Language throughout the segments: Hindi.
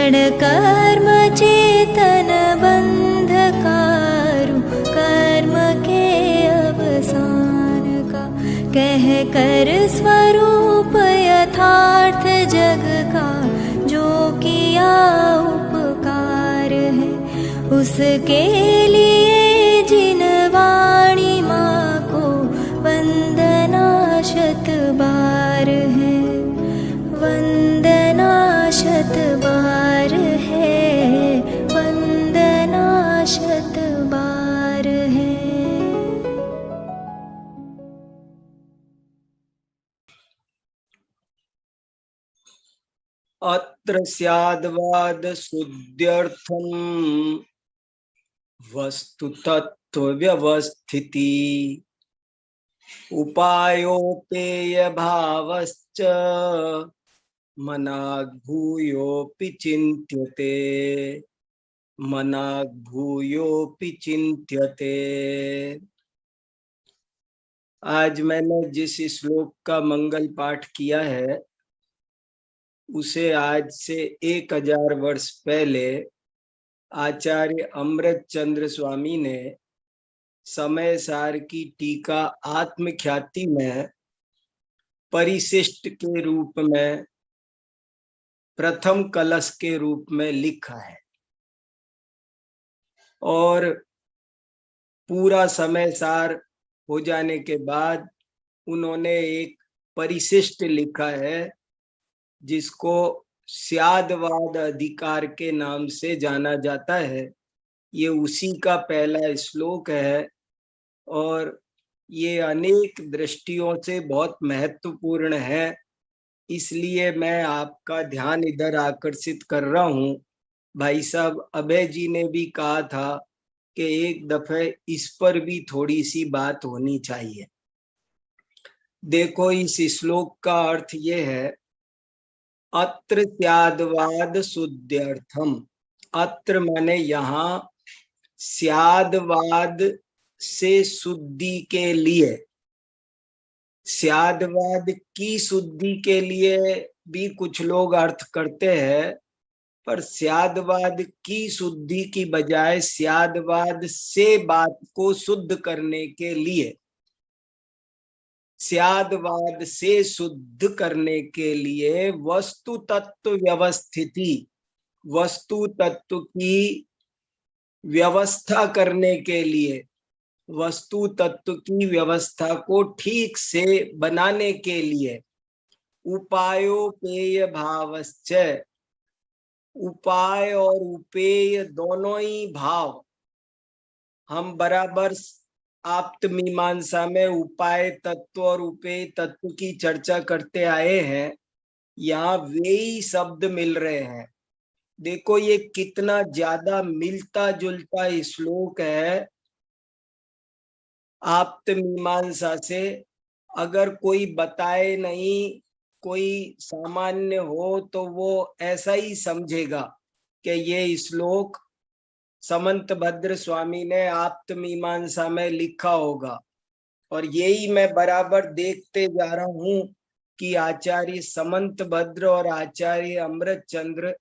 क्षण कर्म चेतन बंधकारु, कर्म के अवसान का कह कर स्वरूप यथार्थ जग का, जो किया उपकार है उसके लिए जिन वाणी माँ को वंदना शत बार है, वंदना शत बार है, वंदना शत बार है। अत्र स्याद्वाद शुद्ध्यर्थम वस्तु तत्व व्यवस्थिति, उपायोपेय भावश्च मनाग्भूयोऽपि चिन्त्यते, मनाग्भूयोऽपि चिन्त्यते। आज मैंने जिस श्लोक का मंगल पाठ किया है उसे आज से 1000 वर्ष पहले आचार्य अमृत चंद्र स्वामी ने समय सार की टीका आत्मख्याति में परिशिष्ट के रूप में प्रथम कलश के रूप में लिखा है, और पूरा समय सार हो जाने के बाद उन्होंने एक परिशिष्ट लिखा है जिसको स्याद्वाद अधिकार के नाम से जाना जाता है। ये उसी का पहला श्लोक है और ये अनेक दृष्टियों से बहुत महत्वपूर्ण है, इसलिए मैं आपका ध्यान इधर आकर्षित कर रहा हूँ। भाई साहब अभय जी ने भी कहा था कि एक दफे इस पर भी थोड़ी सी बात होनी चाहिए। देखो इस श्लोक का अर्थ ये है, अत्र स्याद्वाद शुद्ध्यर्थम। अत्र माने यहाँ, स्याद्वाद से शुद्धि के लिए, स्याद्वाद की शुद्धि के लिए भी कुछ लोग अर्थ करते हैं, पर स्याद्वाद की शुद्धि की बजाय स्याद्वाद से बात को शुद्ध करने के लिए, स्याद्वाद से शुद्ध करने के लिए वस्तु तत्व व्यवस्थिति, वस्तु तत्व की व्यवस्था करने के लिए, वस्तु तत्व की व्यवस्था को ठीक से बनाने के लिए, उपायोपेय भावश्च, उपाय और उपेय दोनों ही भाव हम बराबर आप्त मीमांसा में उपाय तत्व और उपेय तत्व की चर्चा करते आए हैं। यहाँ वे ही शब्द मिल रहे हैं। देखो ये कितना ज्यादा मिलता जुलता श्लोक है आप्त मीमांसा से। अगर कोई बताए नहीं, कोई सामान्य हो तो वो ऐसा ही समझेगा कि ये श्लोक समंत भद्र स्वामी ने आप्त मीमांसा में लिखा होगा, और यही मैं बराबर देखते जा रहा हूँ कि आचार्य समंत भद्र और आचार्य अमृत चंद्र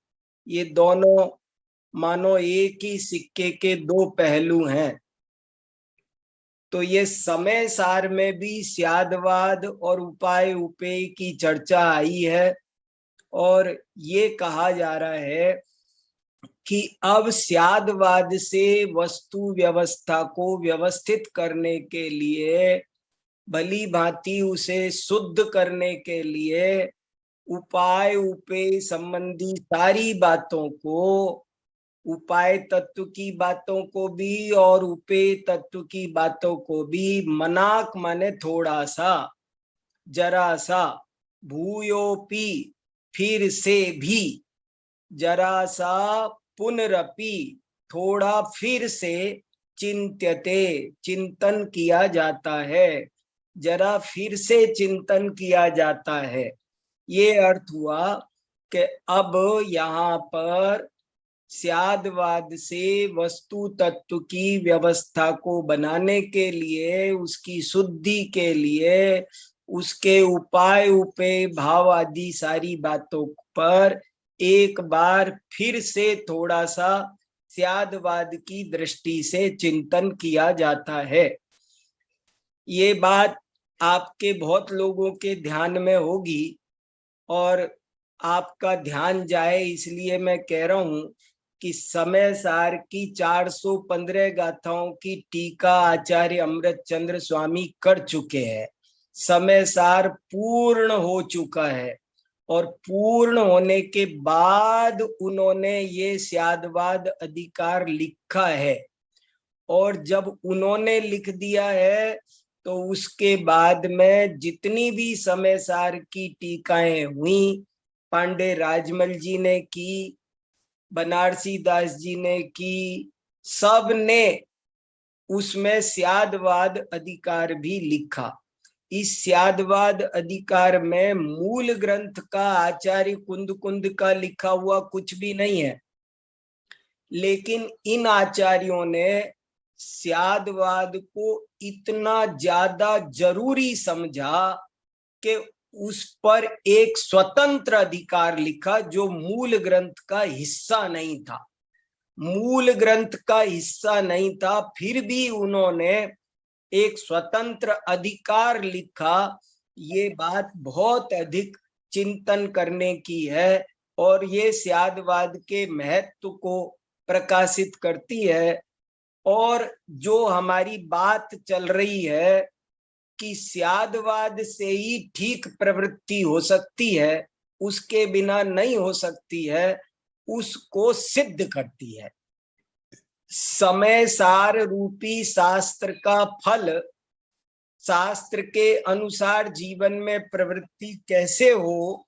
ये दोनों मानो एक ही सिक्के के दो पहलू हैं। तो ये समय सार में भी स्याद्वाद और उपाय उपेय की चर्चा आई है, और ये कहा जा रहा है कि अब स्याद्वाद से वस्तु व्यवस्था को व्यवस्थित करने के लिए, भली भांति उसे शुद्ध करने के लिए, उपाय उपेय संबंधी सारी बातों को, उपाय तत्व की बातों को भी और उपेय तत्व की बातों को भी, मनाक माने थोड़ा सा, जरा सा, भूयोपि फिर से भी, जरा सा, पुनरपि थोड़ा फिर से, चिंत्यते चिंतन किया जाता है, जरा फिर से चिंतन किया जाता है। ये अर्थ हुआ कि अब यहाँ पर स्याद्वाद से वस्तु तत्व की व्यवस्था को बनाने के लिए, उसकी शुद्धि के लिए, उसके उपाय उपेय भाव आदि सारी बातों पर एक बार फिर से थोड़ा सा स्यादवाद की दृष्टि से चिंतन किया जाता है। ये बात आपके बहुत लोगों के ध्यान में होगी और आपका ध्यान जाए इसलिए मैं कह रहा हूं कि समय सार की 415 गाथाओं की टीका आचार्य अमृतचंद्र स्वामी कर चुके हैं। समय सार पूर्ण हो चुका है और पूर्ण होने के बाद उन्होंने ये स्यादवाद अधिकार लिखा है। और जब उन्होंने लिख दिया है तो उसके बाद में जितनी भी समय सार की टीकाएं हुई, पांडे राजमल जी ने की, बनारसी दास जी ने की, सब ने उसमें स्यादवाद अधिकार भी लिखा। इस स्यादवाद अधिकार में मूल ग्रंथ का आचार्य कुंद कुंद का लिखा हुआ कुछ भी नहीं है, लेकिन इन आचार्यों ने स्यादवाद को इतना ज्यादा जरूरी समझा कि उस पर एक स्वतंत्र अधिकार लिखा जो मूल ग्रंथ का हिस्सा नहीं था। मूल ग्रंथ का हिस्सा नहीं था, फिर भी उन्होंने एक स्वतंत्र अधिकार लिखा। ये बात बहुत अधिक चिंतन करने की है और ये स्यादवाद के महत्व को प्रकाशित करती है। और जो हमारी बात चल रही है कि स्यादवाद से ही ठीक प्रवृत्ति हो सकती है, उसके बिना नहीं हो सकती है, उसको सिद्ध करती है। समय सार रूपी शास्त्र का फल, शास्त्र के अनुसार जीवन में प्रवृत्ति कैसे हो,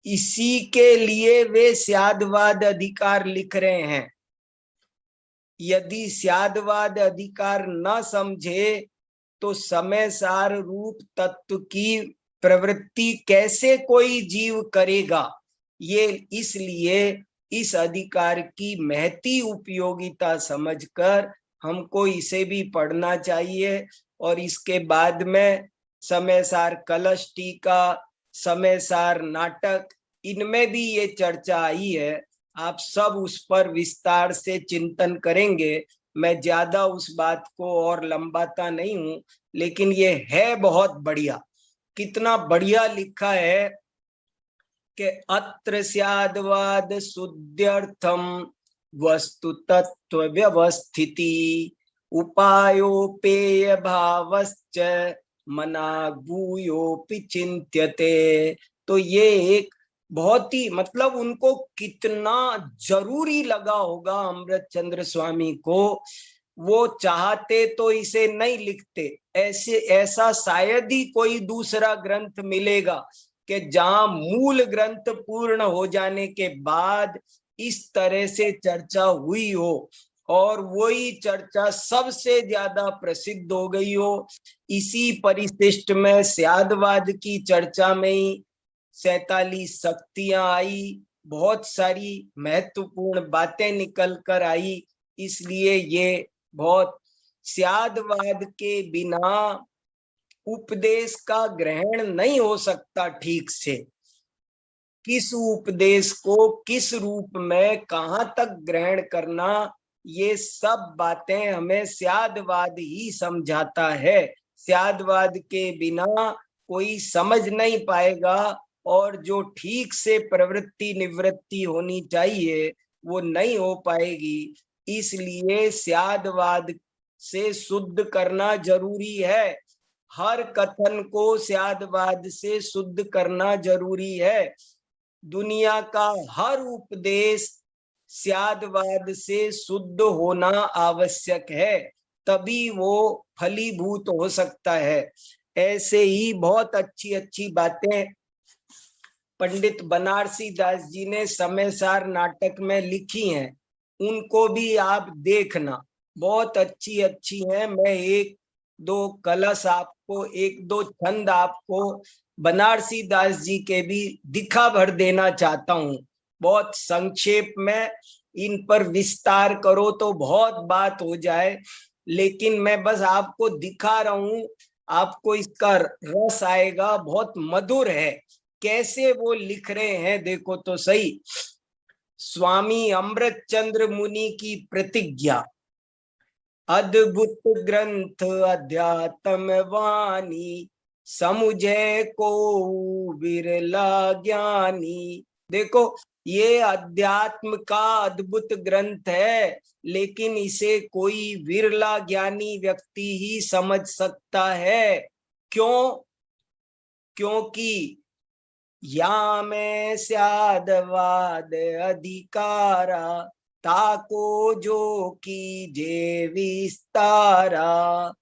इसी के लिए वे स्यादवाद अधिकार लिख रहे हैं। यदि स्यादवाद अधिकार न समझे तो समय सार रूप तत्व की प्रवृत्ति कैसे कोई जीव करेगा। ये इसलिए इस अधिकार की महती उपयोगिता समझकर हमको इसे भी पढ़ना चाहिए। और इसके बाद में समय सार कलश टीका, समय सार नाटक, इनमें भी ये चर्चा आई है। आप सब उस पर विस्तार से चिंतन करेंगे। मैं ज्यादा उस बात को और लंबाता नहीं हूं, लेकिन ये है बहुत बढ़िया। कितना बढ़िया लिखा है कि अत्र स्यादवाद शुद्ध्यर्थम वस्तु तत्व व्यवस्थिति उपायोपेय भावश्च मना भूयोपि चिंत्यते। तो ये एक बहुत ही, मतलब उनको कितना जरूरी लगा होगा अमृतचंद्र स्वामी को। वो चाहते तो इसे नहीं लिखते। ऐसा शायद ही कोई दूसरा ग्रंथ मिलेगा कि जहां मूल ग्रंथ पूर्ण हो जाने के बाद इस तरह से चर्चा हुई हो और वही चर्चा सबसे ज्यादा प्रसिद्ध हो गई हो। इसी परिशिष्ट में स्यादवाद की चर्चा में ही 47 शक्तियां आई, बहुत सारी महत्वपूर्ण बातें निकल कर आई। इसलिए ये बहुत, स्यादवाद के बिना उपदेश का ग्रहण नहीं हो सकता ठीक से। किस उपदेश को किस रूप में कहाँ तक ग्रहण करना, ये सब बातें हमें स्यादवाद ही समझाता है। स्यादवाद के बिना कोई समझ नहीं पाएगा और जो ठीक से प्रवृत्ति निवृत्ति होनी चाहिए वो नहीं हो पाएगी। इसलिए स्यादवाद से शुद्ध करना जरूरी है। हर कथन को स्यादवाद से शुद्ध करना जरूरी है। दुनिया का हर उपदेश स्यादवाद से शुद्ध होना आवश्यक है, तभी वो फलीभूत हो सकता है। ऐसे ही बहुत अच्छी अच्छी बातें पंडित बनारसी दास जी ने समय सार नाटक में लिखी हैं, उनको भी आप देखना, बहुत अच्छी अच्छी हैं। मैं एक दो कलश आपको, एक दो छंद आपको बनारसी दास जी के भी दिखा भर देना चाहता हूँ। बहुत संक्षेप में, इन पर विस्तार करो तो बहुत बात हो जाए, लेकिन मैं बस आपको दिखा रहा हूँ, आपको इसका रस आएगा। बहुत मधुर है, कैसे वो लिख रहे हैं देखो तो सही। स्वामी अमृत चंद्र मुनि की प्रतिज्ञा, अद्भुत ग्रंथ अध्यात्म वाणी, समुझे को विरला ज्ञानी। देखो, ये अध्यात्म का अद्भुत ग्रंथ है, लेकिन इसे कोई विरला ज्ञानी व्यक्ति ही समझ सकता है। क्यों? क्योंकि या में स्यादवाद अधिकारा, ताको जो कीजे विस्तारा।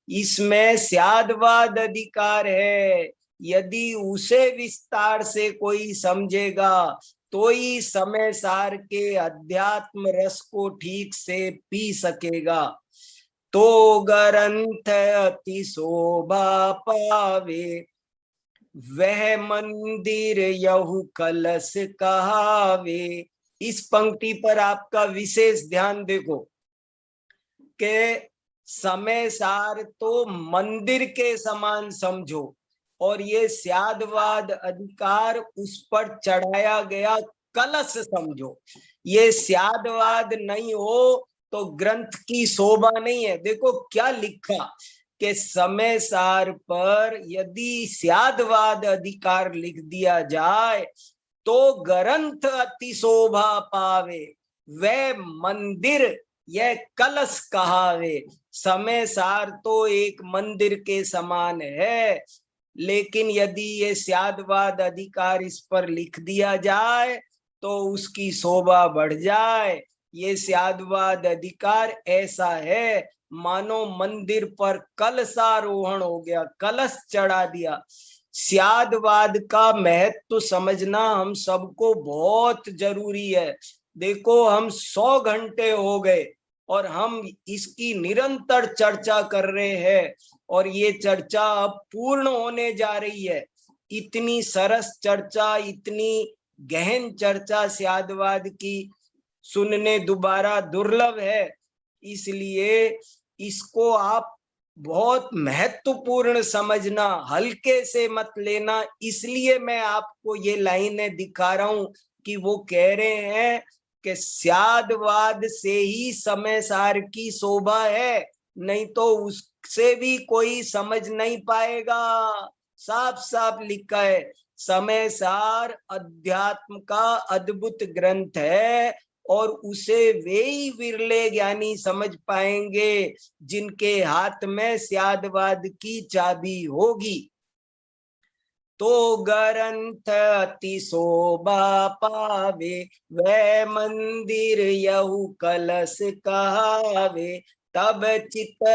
इसमें स्यादवाद अधिकार है, यदि उसे विस्तार से कोई समझेगा तो ही समय सार के अध्यात्म रस को ठीक से पी सकेगा। तो ग्रंथ अति शोभा पावे, वह मंदिर यहु कलश कहावे। इस पंक्ति पर आपका विशेष ध्यान देखो कि समय सार तो मंदिर के समान समझो, और ये स्यादवाद अधिकार उस पर चढ़ाया गया कलश समझो। ये स्यादवाद नहीं हो तो ग्रंथ की शोभा नहीं है। देखो क्या लिखा कि समय सार पर यदि स्यादवाद अधिकार लिख दिया जाए तो ग्रंथ अति शोभा पावे, वह मंदिर यह कलश कहावे। समय सार तो एक मंदिर के समान है, लेकिन यदि ये स्यादवाद अधिकार इस पर लिख दिया जाए तो उसकी शोभा बढ़ जाए। ये स्यादवाद अधिकार ऐसा है मानो मंदिर पर कलशारोहण हो गया, कलश चढ़ा दिया। स्यादवाद का महत्व समझना हम सबको बहुत जरूरी है। देखो, हम 100 घंटे हो गए और हम इसकी निरंतर चर्चा कर रहे हैं, और ये चर्चा अब पूर्ण होने जा रही है। इतनी सरस चर्चा, इतनी गहन चर्चा स्यादवाद की सुनने दोबारा दुर्लभ है। इसलिए इसको आप बहुत महत्वपूर्ण समझना, हल्के से मत लेना। इसलिए मैं आपको ये लाइनें दिखा रहा हूं कि वो कह रहे हैं कि स्यादवाद से ही समय सार की शोभा है, नहीं तो उससे भी कोई समझ नहीं पाएगा। साफ साफ लिखा है, समय सार अध्यात्म का अद्भुत ग्रंथ है, और उसे वे ही विरले ज्ञानी समझ पाएंगे जिनके हाथ में स्यादवाद की चाबी होगी। तो ग्रंथ अति शोभा पावे, वह मंदिर यहु कलश कहावे। तब चित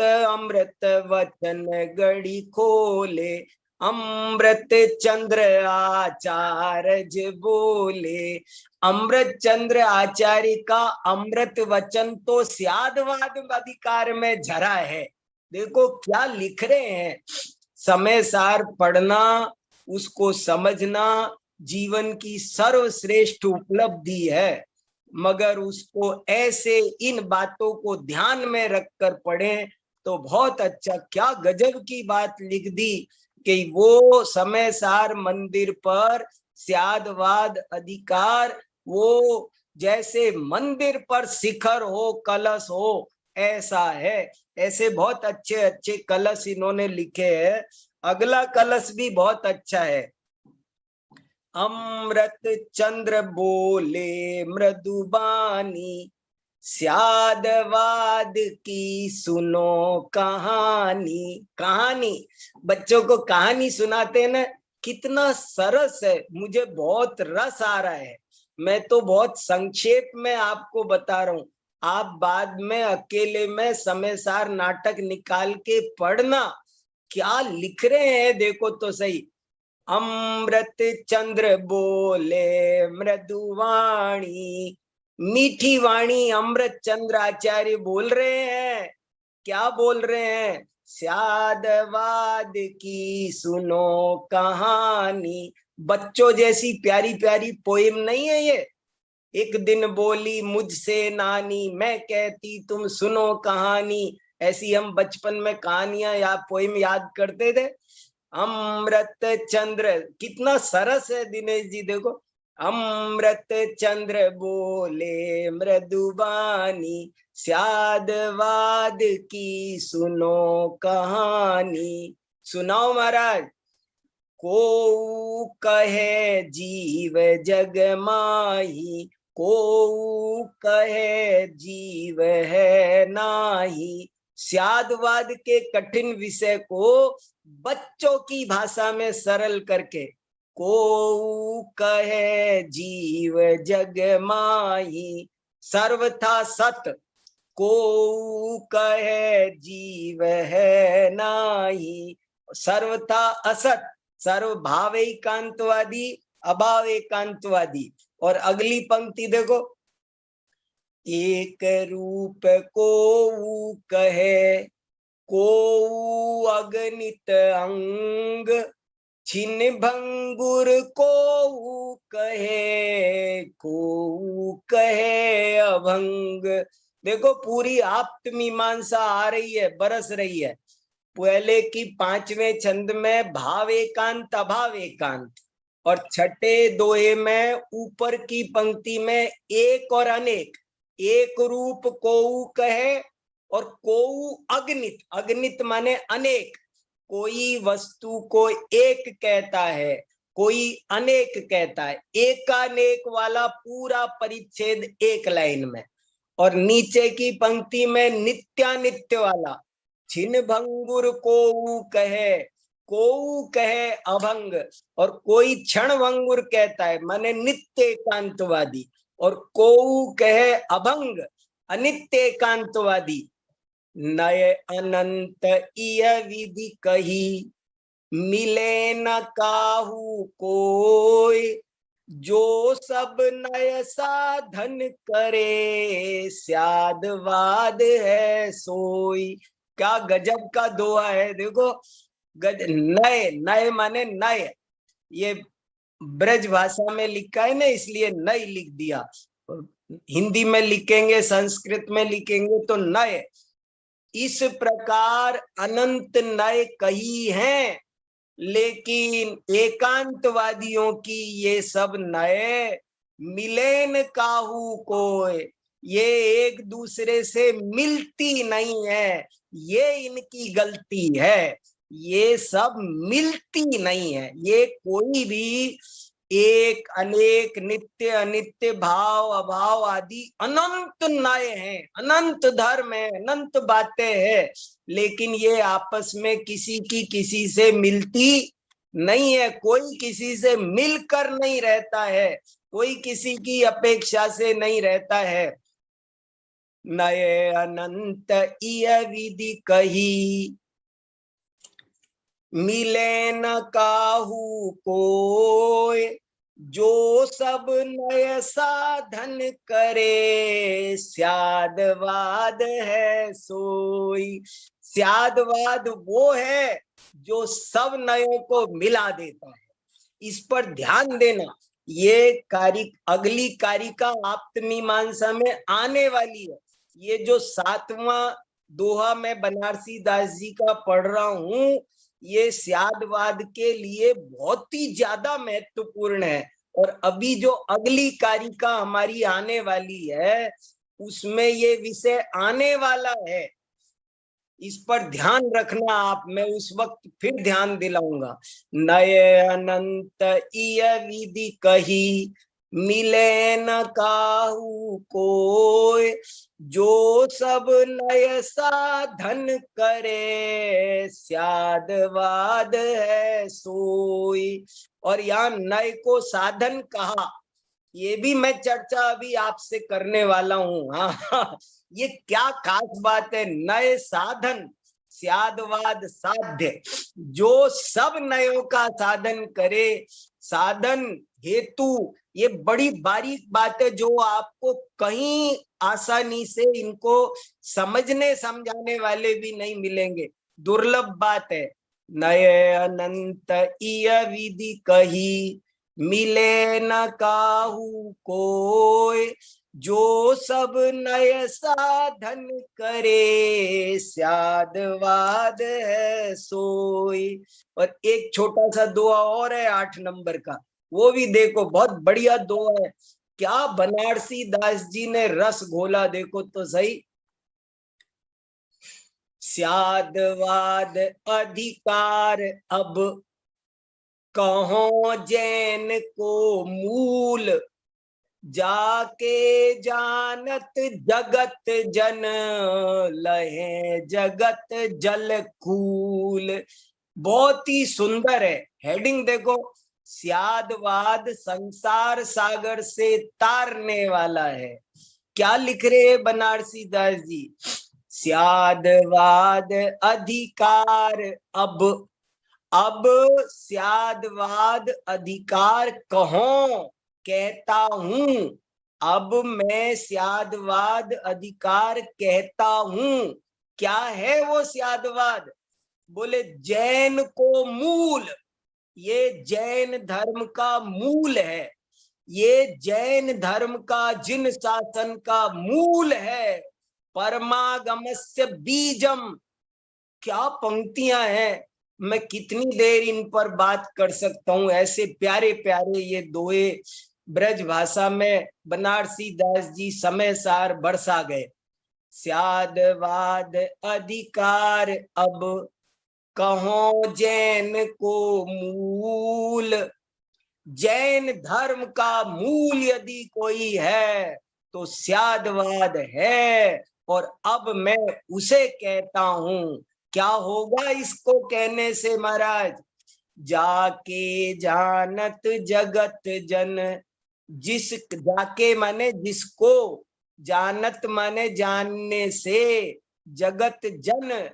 अमृत वचन गढ़ी खोले, अमृत चंद्र आचार्य बोले। अमृत चंद्र आचार्य का अमृत वचन तो स्यादवाद अधिकार में झरा है। देखो क्या लिख रहे हैं। समय सार पढ़ना, उसको समझना जीवन की सर्वश्रेष्ठ उपलब्धि है, मगर उसको ऐसे इन बातों को ध्यान में रखकर पढ़ें तो बहुत अच्छा। क्या गजब की बात लिख दी कि वो समय सार मंदिर पर स्यादवाद अधिकार, वो जैसे मंदिर पर शिखर हो, कलश हो, ऐसा है। ऐसे बहुत अच्छे अच्छे कलश इन्होंने लिखे हैं। अगला कलश भी बहुत अच्छा है। अमृत चंद्र बोले मृदुबानी, स्यादवाद की सुनो कहानी। कहानी, बच्चों को कहानी सुनाते ना, कितना सरस है। मुझे बहुत रस आ रहा है। मैं तो बहुत संक्षेप में आपको बता रहा हूं, आप बाद में अकेले में समय सार नाटक निकाल के पढ़ना। क्या लिख रहे हैं देखो तो सही। अमृत चंद्र बोले मृदुवाणी, मीठी वाणी अमृत चंद्र आचार्य बोल रहे हैं। क्या बोल रहे हैं? स्यादवाद की सुनो कहानी। बच्चों जैसी प्यारी प्यारी पोएम नहीं है ये। एक दिन बोली मुझसे नानी, मैं कहती तुम सुनो कहानी। ऐसी हम बचपन में कहानियां या पोएम याद करते थे। अमृत चंद्र, कितना सरस है दिनेश जी, देखो। अमृत चंद्र बोले मृदुबानी, स्यादवाद की सुनो कहानी। सुनाओ महाराज। को कहे जीव जग माही, को कहे जीव है नाही। स्यादवाद के कठिन विषय को बच्चों की भाषा में सरल करके, को कहे जीव जग माही, सर्वथा सत, को कहे जीव है नाही। सर्वथा असत, सर्वभाव एकांतवादी, अभाव एकांतवादी। और अगली पंक्ति देखो, एक रूप को कहे, को अगणित अंग, छिन्न भंगुर को कहे, को कहे अभंग। देखो पूरी आप्त मीमांसा आ रही है, बरस रही है। पहले की 5वें छंद में भाव एकांत अभाव एकांत, और छठे दोहे में ऊपर की पंक्ति में एक और अनेक। एक रूप को कहे और को अगणित, अगणित माने अनेक। कोई वस्तु को एक कहता है, कोई अनेक कहता है। एकानेक वाला पूरा परिच्छेद एक लाइन में। और नीचे की पंक्ति में नित्यानित्य वाला, छिन्न भंगुर को कहे अभंग। और कोई क्षण भंगुर कहता है माने नित्य एकांतवादी, और को कहे अभंग अनित्य एकांतवादी। नय अनंत इय विधि कही, मिले न काहू कोई। जो सब नय साधन करे, स्यादवाद है सोई। क्या गजब का दोहा है, देखो। नए, नए माने नए, ये ब्रज भाषा में लिखा है ना, इसलिए नए लिख दिया। हिंदी में लिखेंगे, संस्कृत में लिखेंगे तो नए। इस प्रकार अनंत नए कही हैं, लेकिन एकांतवादियों की ये सब नए मिले न काहू कोय, ये एक दूसरे से मिलती नहीं है। ये इनकी गलती है, ये सब मिलती नहीं है। ये कोई भी एक अनेक नित्य अनित्य भाव अभाव आदि अनंत नए हैं, अनंत धर्म है, अनंत बातें हैं, लेकिन ये आपस में किसी की किसी से मिलती नहीं है। कोई किसी से मिलकर नहीं रहता है, कोई किसी की अपेक्षा से नहीं रहता है। नए अनंत इय विधि कही, मिले न काहू कोय। जो सब नय साधन करे, स्यादवाद है सोई। स्यादवाद वो है जो सब नयों को मिला देता है। इस पर ध्यान देना। ये अगली कारिका आप्त मीमांसा में आने वाली है। ये जो 7वां दोहा मैं बनारसी दास जी का पढ़ रहा हूं, ये स्यादवाद के लिए बहुत ही ज्यादा महत्वपूर्ण है। और अभी जो अगली कारिका हमारी आने वाली है, उसमें ये विषय आने वाला है। इस पर ध्यान रखना आप, मैं उस वक्त फिर ध्यान दिलाऊंगा। नय अनंत इय विधि कही, मिले न काहू कोय। जो सब नय साधन करे, स्यादवाद है सोई। और यहाँ नय को साधन कहा, ये भी मैं चर्चा अभी आपसे करने वाला हूँ। हाँ, ये क्या खास बात है। नए साधन, स्यादवाद साध्य, जो सब नयों का साधन करे। साधन हेतु, ये बड़ी बारीक बात है जो आपको कहीं आसानी से इनको समझने समझाने वाले भी नहीं मिलेंगे, दुर्लभ बात है। नए अनंत इय विधि कही, मिले न काहू कोय। जो सब नय साधन करे, स्यादवाद है सोई। और एक छोटा सा दुआ और है 8 नंबर का, वो भी देखो, बहुत बढ़िया दुआ है। क्या बनारसी दास जी ने रस घोला, देखो तो सही। स्यादवाद अधिकार अब कहो जैन को मूल, जाके जानत जगत जन, लहे जगत जल कूल। बहुत ही सुंदर है हेडिंग, देखो। स्यादवाद संसार सागर से तारने वाला है। क्या लिख रहे हैं बनारसी दास जी? स्यादवाद अधिकार अब स्यादवाद अधिकार कहो कहता हूं। अब मैं स्यादवाद अधिकार कहता हूं। क्या है वो स्यादवाद? बोले जैन को मूल। ये जैन धर्म का मूल है। ये जैन धर्म का जिन शासन का मूल है। परमागमस्य बीजम। क्या पंक्तियां हैं! मैं कितनी देर इन पर बात कर सकता हूं। ऐसे प्यारे प्यारे ये दोहे ब्रज भाषा में बनारसी दास जी समय सार बरसा गए। स्यादवाद अधिकार अब कहो जैन को मूल। जैन धर्म का मूल यदि कोई है तो स्यादवाद है। और अब मैं उसे कहता हूं। क्या होगा इसको कहने से महाराज? जाके जानत जगत जन। जिस जाके माने जिसको, जानत माने जानने से, जगत जन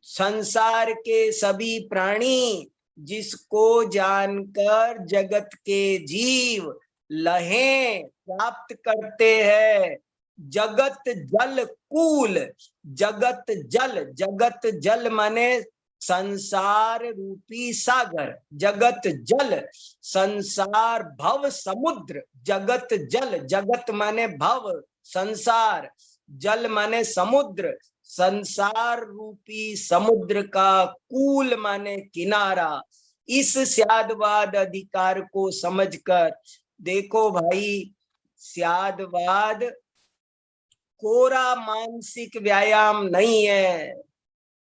संसार के सभी प्राणी, जिसको जानकर जगत के जीव लहे प्राप्त करते हैं जगत जल कूल। जगत जल, जगत जल माने संसार रूपी सागर। जगत जल संसार भव समुद्र। जगत जल, जगत माने भव, संसार, जल माने समुद्र। संसार रूपी समुद्र का कूल माने किनारा। इस स्यादवाद अधिकार को समझकर देखो भाई, स्यादवाद कोरा मानसिक व्यायाम नहीं है।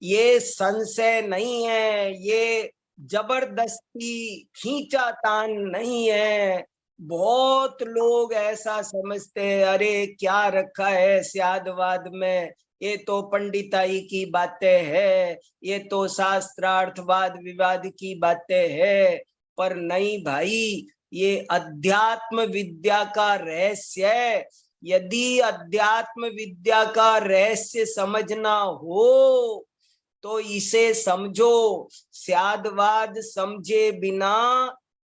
ये संशय नहीं है। ये जबरदस्ती खींचातान नहीं है। बहुत लोग ऐसा समझते हैं, अरे क्या रखा है स्यादवाद में, ये तो पंडिताई की बातें है, ये तो शास्त्रार्थवाद विवाद की बातें है। पर नहीं भाई, ये अध्यात्म विद्या का रहस्य है। यदि अध्यात्म विद्या का रहस्य समझना हो तो इसे समझो। स्यादवाद समझे बिना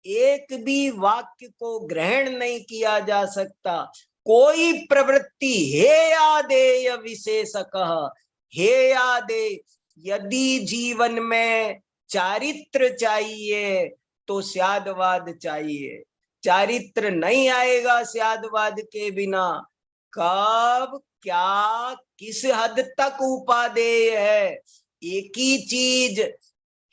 एक भी वाक्य को ग्रहण नहीं किया जा सकता। कोई प्रवृत्ति हेयादेय विशेषकः, हेयादेय। यदि जीवन में चारित्र चाहिए तो स्यादवाद चाहिए। चारित्र नहीं आएगा स्यादवाद के बिना। कब, क्या, किस हद तक उपादेय है? एक ही चीज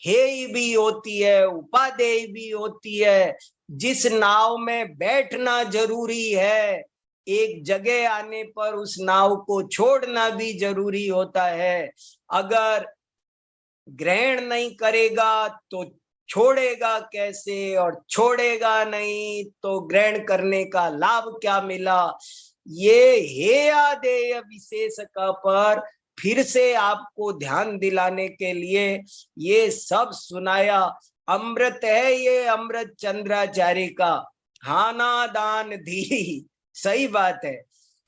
हेय भी होती है, उपादेय भी होती है। जिस नाव में बैठना जरूरी है, एक जगह आने पर उस नाव को छोड़ना भी जरूरी होता है। अगर ग्रहण नहीं करेगा तो छोड़ेगा कैसे, और छोड़ेगा नहीं तो ग्रहण करने का लाभ क्या मिला? ये हेयादेय विशेष का पर फिर से आपको ध्यान दिलाने के लिए ये सब सुनाया। अमृत है ये, अमृत चंद्राचार्य का। हाना दान धी, सही बात है।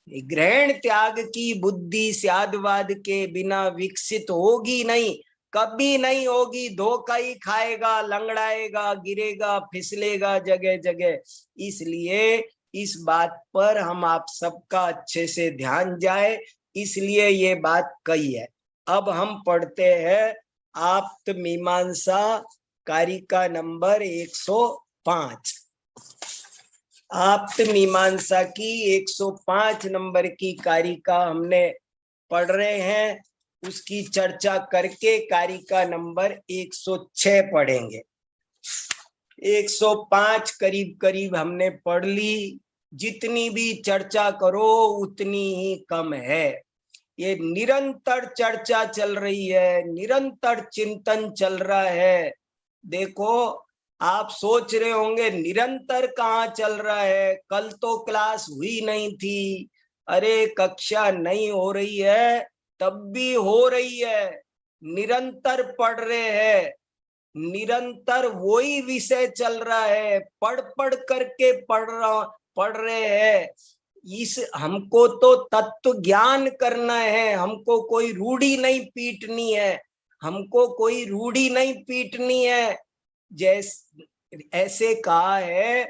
ग्रहण त्याग की बुद्धि स्यादवाद के बिना विकसित होगी नहीं, कभी नहीं होगी। धोखा ही खाएगा, लंगड़ाएगा, गिरेगा, फिसलेगा जगह जगह। इसलिए इस बात पर हम आप सबका अच्छे से ध्यान जाए, इसलिए ये बात कही है। अब हम पढ़ते हैं आप्त मीमांसा कारिका नंबर 105। आप्त मीमांसा की 105 नंबर की कारिका हमने पढ़ रहे हैं, उसकी चर्चा करके कारिका नंबर 106 पढ़ेंगे। 105 करीब करीब हमने पढ़ ली। जितनी भी चर्चा करो उतनी ही कम है। ये निरंतर चर्चा चल रही है, निरंतर चिंतन चल रहा है। देखो, आप सोच रहे होंगे निरंतर कहाँ चल रहा है, कल तो क्लास हुई नहीं थी। अरे कक्षा नहीं हो रही है तब भी हो रही है, निरंतर पढ़ रहे हैं, निरंतर वही विषय चल रहा है, पढ़ पढ़ करके पढ़ रहे हैं। इस हमको तो तत्व ज्ञान करना है, हमको कोई रूढ़ी नहीं पीटनी है, हमको कोई रूढ़ी नहीं पीटनी है। जैसे ऐसे कहा है,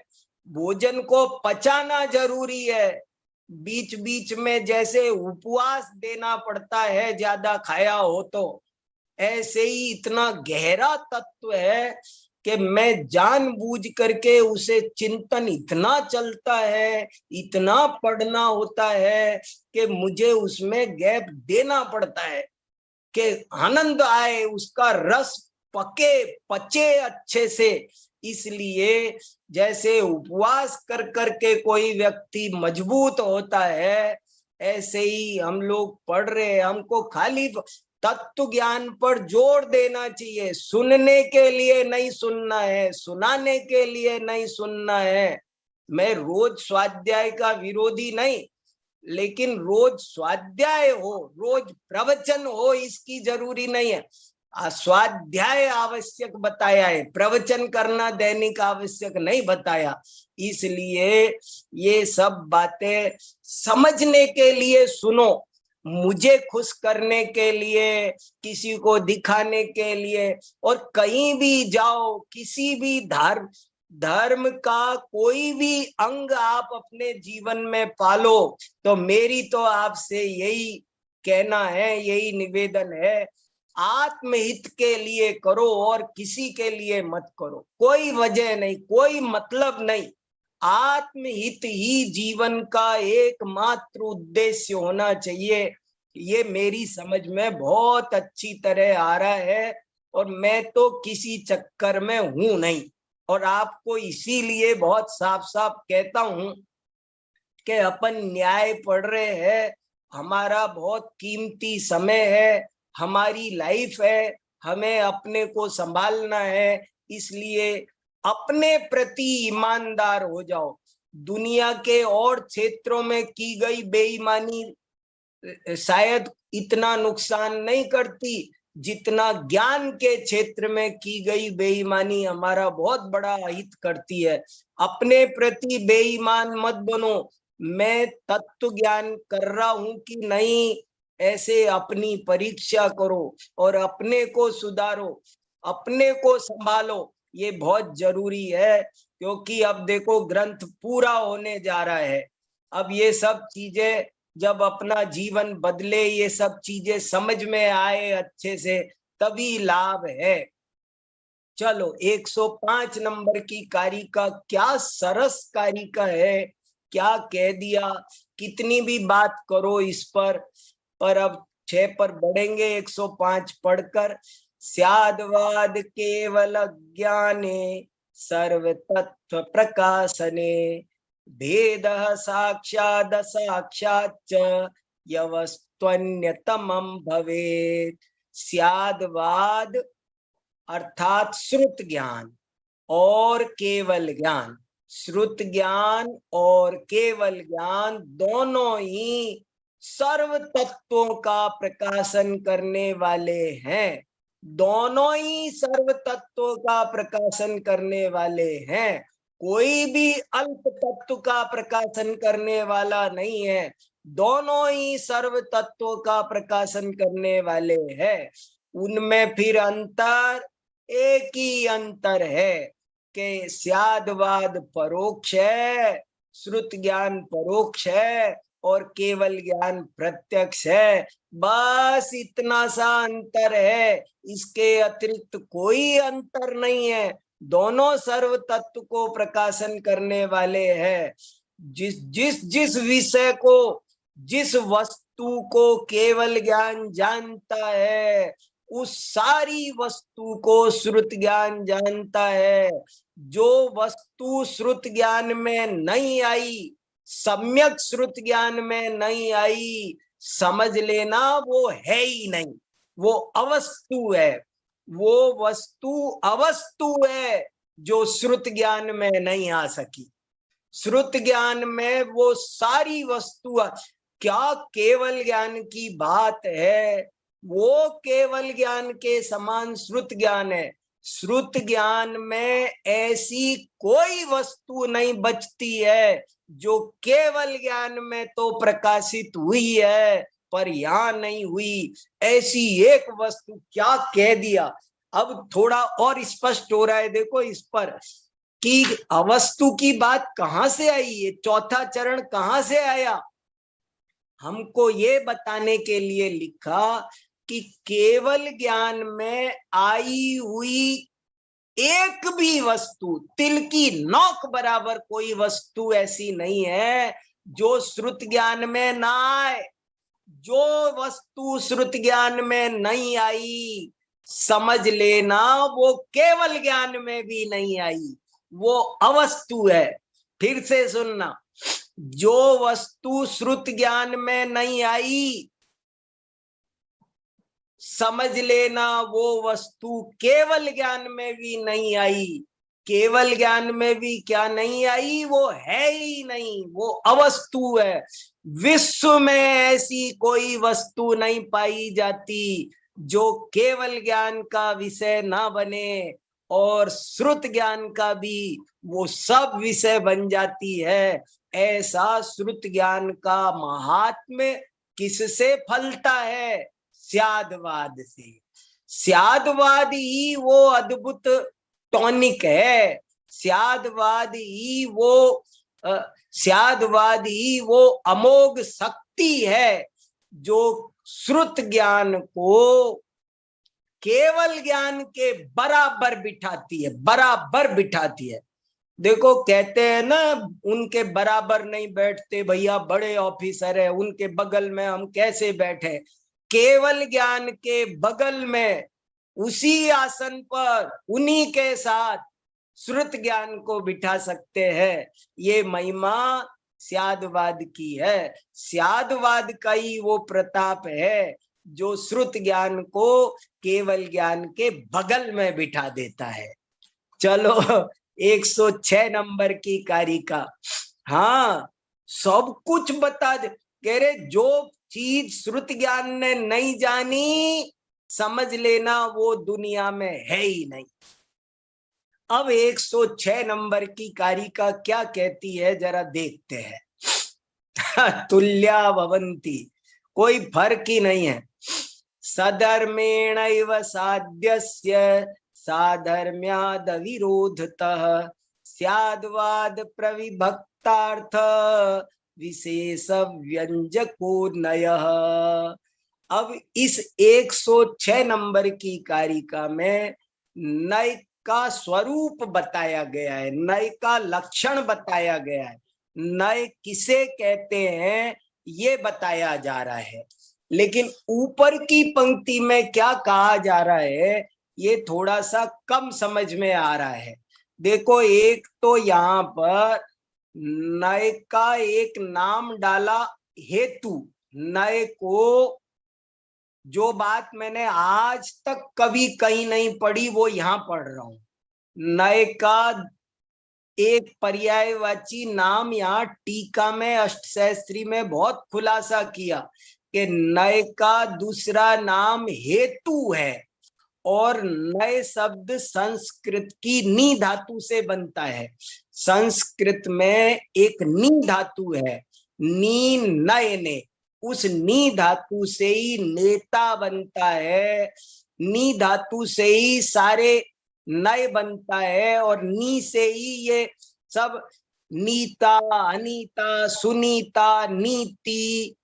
भोजन को पचाना जरूरी है, बीच बीच में जैसे उपवास देना पड़ता है ज्यादा खाया हो तो, ऐसे ही इतना गहरा तत्व है कि मैं जानबूझ करके उसे चिंतन इतना चलता है, इतना पढ़ना होता है कि मुझे उसमें गैप देना पड़ता है कि आनंद आए, उसका रस पचे अच्छे से। इसलिए जैसे उपवास कर करके कोई व्यक्ति मजबूत होता है, ऐसे ही हम लोग पढ़ रहे हैं। हमको खाली तत्व ज्ञान पर जोर देना चाहिए, सुनने के लिए नहीं सुनना है, सुनाने के लिए नहीं सुनना है। मैं रोज स्वाध्याय का विरोधी नहीं, लेकिन रोज स्वाध्याय हो, रोज प्रवचन हो, इसकी जरूरी नहीं है। स्वाध्याय आवश्यक बताया है, प्रवचन करना दैनिक आवश्यक नहीं बताया। इसलिए ये सब बातें समझने के लिए सुनो, मुझे खुश करने के लिए, किसी को दिखाने के लिए। और कहीं भी जाओ, किसी भी धर्म का कोई भी अंग आप अपने जीवन में पालो, तो मेरी तो आपसे यही कहना है, यही निवेदन है, आत्महित के लिए करो और किसी के लिए मत करो। कोई वजह नहीं, कोई मतलब नहीं, आत्महित ही जीवन का एकमात्र उद्देश्य होना चाहिए। ये मेरी समझ में बहुत अच्छी तरह आ रहा है, और मैं तो किसी चक्कर में हूं नहीं। और आपको इसीलिए बहुत साफ साफ कहता हूं कि अपन न्याय पढ़ रहे हैं, हमारा बहुत कीमती समय है, हमारी लाइफ है, हमें अपने को संभालना है। इसलिए अपने प्रति ईमानदार हो जाओ। दुनिया के और क्षेत्रों में की गई बेईमानी शायद इतना नुकसान नहीं करती जितना ज्ञान के क्षेत्र में की गई बेईमानी हमारा बहुत बड़ा हित करती है। अपने प्रति बेईमान मत बनो, मैं तत्व ज्ञान कर रहा हूं कि नहीं, ऐसे अपनी परीक्षा करो और अपने को सुधारो, अपने को संभालो। ये बहुत जरूरी है, क्योंकि अब देखो ग्रंथ पूरा होने जा रहा है। अब ये सब चीजें जब अपना जीवन बदले, ये सब चीजें समझ में आए अच्छे से, तभी लाभ है। चलो 105 नंबर की कारिका, क्या सरस कारिका है, क्या कह दिया। कितनी भी बात करो इस पर अब 6 पर बढ़ेंगे 105 पढ़कर। स्याद्वाद केवल ज्ञाने सर्व तत्व प्रकाशने, भेद साक्षाद साक्षाच्च यवस्त्वन्यतमं भवेत्। स्याद्वाद अर्थात श्रुत ज्ञान और केवल ज्ञान, श्रुत ज्ञान और केवल ज्ञान दोनों ही सर्व तत्वों का प्रकाशन करने वाले हैं, दोनों ही सर्व तत्वों का प्रकाशन करने वाले हैं। कोई भी अल्प तत्व का प्रकाशन करने वाला नहीं है, दोनों ही सर्व तत्वों का प्रकाशन करने वाले हैं। उनमें फिर अंतर, एक ही अंतर है कि स्याद्वाद परोक्ष है, श्रुत ज्ञान परोक्ष है और केवल ज्ञान प्रत्यक्ष है। बस इतना सा अंतर है, इसके अतिरिक्त कोई अंतर नहीं है। दोनों सर्व तत्व को प्रकाशन करने वाले हैं। जिस जिस जिस विषय को, जिस वस्तु को केवल ज्ञान जानता है, उस सारी वस्तु को श्रुत ज्ञान जानता है। जो वस्तु श्रुत ज्ञान में नहीं आई, सम्यक श्रुत ज्ञान में नहीं आई, समझ लेना वो है ही नहीं, वो अवस्तु है। वो वस्तु अवस्तु है जो श्रुत ज्ञान में नहीं आ सकी। श्रुत ज्ञान में वो सारी वस्तु, क्या केवल ज्ञान की बात है, वो केवल ज्ञान के समान श्रुत ज्ञान है। श्रुत ज्ञान में ऐसी कोई वस्तु नहीं बचती है जो केवल ज्ञान में तो प्रकाशित हुई है पर यहां नहीं हुई। ऐसी एक वस्तु, क्या कह दिया, अब थोड़ा और स्पष्ट हो रहा है। देखो इस पर कि अवस्तु की बात कहां से आई, ये चौथा चरण कहां से आया। हमको ये बताने के लिए लिखा कि केवल ज्ञान में आई हुई एक भी वस्तु, तिल की नोक बराबर कोई वस्तु ऐसी नहीं है जो श्रुत ज्ञान में ना आए। जो वस्तु श्रुत ज्ञान में नहीं आई, समझ लेना वो केवल ज्ञान में भी नहीं आई, वो अवस्तु है। फिर से सुनना, जो वस्तु श्रुत ज्ञान में नहीं आई, समझ लेना वो वस्तु केवल ज्ञान में भी नहीं आई। केवल ज्ञान में भी क्या नहीं आई, वो है ही नहीं, वो अवस्तु है। विश्व में ऐसी कोई वस्तु नहीं पाई जाती जो केवल ज्ञान का विषय ना बने, और श्रुत ज्ञान का भी वो सब विषय बन जाती है। ऐसा श्रुत ज्ञान का महात्म्य किससे फलता है? स्यादवाद से। स्यादवाद ही वो अद्भुत टॉनिक है, स्यादवाद ही वो अमोघ शक्ति है जो श्रुत ज्ञान को केवल ज्ञान के बराबर बिठाती है, बराबर बिठाती है। देखो कहते हैं ना, उनके बराबर नहीं बैठते भैया, बड़े ऑफिसर है, उनके बगल में हम कैसे बैठे। केवल ज्ञान के बगल में, उसी आसन पर, उन्हीं के साथ श्रुत ज्ञान को बिठा सकते हैं। ये महिमा स्यादवाद की है। स्यादवाद का ही वो प्रताप है जो श्रुत ज्ञान को केवल ज्ञान के बगल में बिठा देता है। चलो 106 नंबर की कारिका। हाँ, सब कुछ बता दे। कह रहे जो चीज श्रुत ज्ञान ने नहीं जानी, समझ लेना वो दुनिया में है ही नहीं। अब 106 नंबर की कारिका क्या कहती है जरा देखते हैं। तुल्या भवन्ति, कोई फर्क ही नहीं है। सधर्मेणैव साध्यस्य साधर्म्याद विरोधतः स्याद्वाद प्रविभक्तार्थ विशेष व्यंजको नयः। अब इस 106 नंबर की कारिका में नय का स्वरूप बताया गया है, नय का लक्षण बताया गया है, नय किसे कहते हैं ये बताया जा रहा है। लेकिन ऊपर की पंक्ति में क्या कहा जा रहा है ये थोड़ा सा कम समझ में आ रहा है। देखो, एक तो यहाँ पर नय का एक नाम डाला हेतु। नय को जो बात मैंने आज तक कभी कहीं नहीं पढ़ी वो यहाँ पढ़ रहा हूं। नय का एक पर्यायवाची नाम यहाँ टीका में अष्टशास्त्री में बहुत खुलासा किया कि नय का दूसरा नाम हेतु है, और नय शब्द संस्कृत की नी धातु से बनता है। संस्कृत में एक नी धातु है, नी नय ने, उस नी धातु से ही नेता बनता है, नी धातु से ही सारे नय बनता है, और नी से ही ये सब नीता, अनीता, सुनीता, नीति,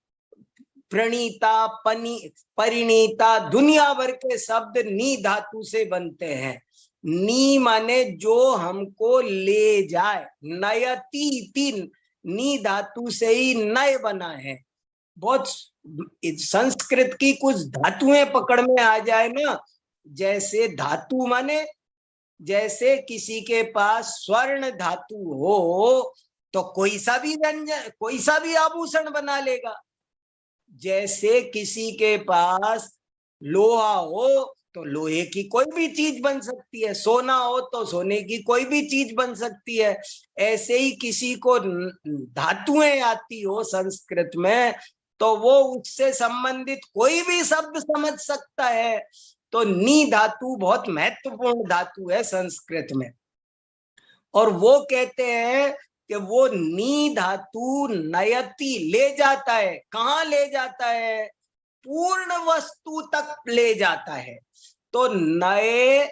प्रणीता, परिणीता, दुनिया भर के शब्द नी धातु से बनते हैं। नी माने जो हमको ले जाए, नयति इति, नी धातु से ही नय बना है। बहुत संस्कृत की कुछ धातुएं पकड़ में आ जाए ना, जैसे धातु माने जैसे किसी के पास स्वर्ण धातु हो तो कोई सा भी व्यंजन, कोई सा भी आभूषण बना लेगा। जैसे किसी के पास लोहा हो तो लोहे की कोई भी चीज बन सकती है, सोना हो तो सोने की कोई भी चीज बन सकती है। ऐसे ही किसी को धातुएं आती हो संस्कृत में तो वो उससे संबंधित कोई भी शब्द समझ सकता है। तो नी धातु बहुत महत्वपूर्ण धातु है संस्कृत में। और वो कहते हैं कि वो नी धातु नयति ले जाता है। कहाँ ले जाता है? पूर्ण वस्तु तक ले जाता है। तो नए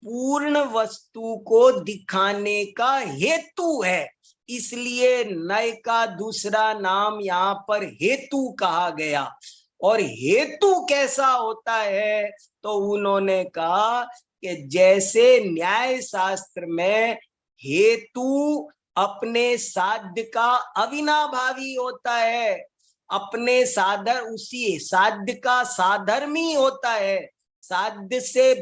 पूर्ण वस्तु को दिखाने का हेतु है, इसलिए नय का दूसरा नाम यहाँ पर हेतु कहा गया। और हेतु कैसा होता है? तो उन्होंने कहा कि जैसे न्याय शास्त्र में हेतु अपने साध्य का अविनाभावी होता है, अपने साधर उसी साध्य का साधर्मी होता है, साध्य से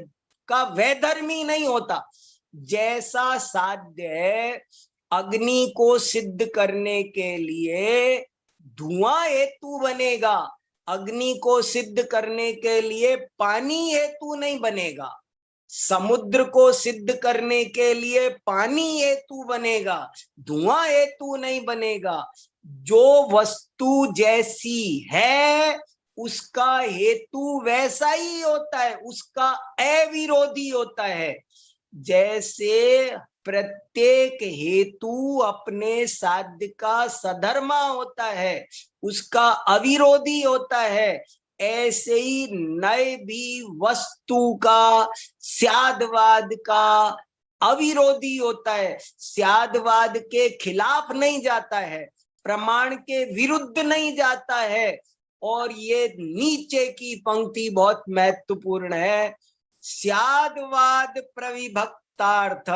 का वैधर्मी नहीं होता। जैसा साध्य है अग्नि को सिद्ध करने के लिए धुआं हेतु बनेगा, अग्नि को सिद्ध करने के लिए पानी हेतु नहीं बनेगा। समुद्र को सिद्ध करने के लिए पानी हेतु बनेगा, धुआं हेतु नहीं बनेगा। जो वस्तु जैसी है उसका हेतु वैसा ही होता है, उसका अविरोधी होता है। जैसे प्रत्येक हेतु अपने साध्य का सधर्मा होता है, उसका अविरोधी होता है, ऐसे ही नए भी वस्तु का स्यादवाद का अविरोधी होता है। स्यादवाद के खिलाफ नहीं जाता है, प्रमाण के विरुद्ध नहीं जाता है। और ये नीचे की पंक्ति बहुत महत्वपूर्ण है। स्यादवाद प्रविभक्तार्थ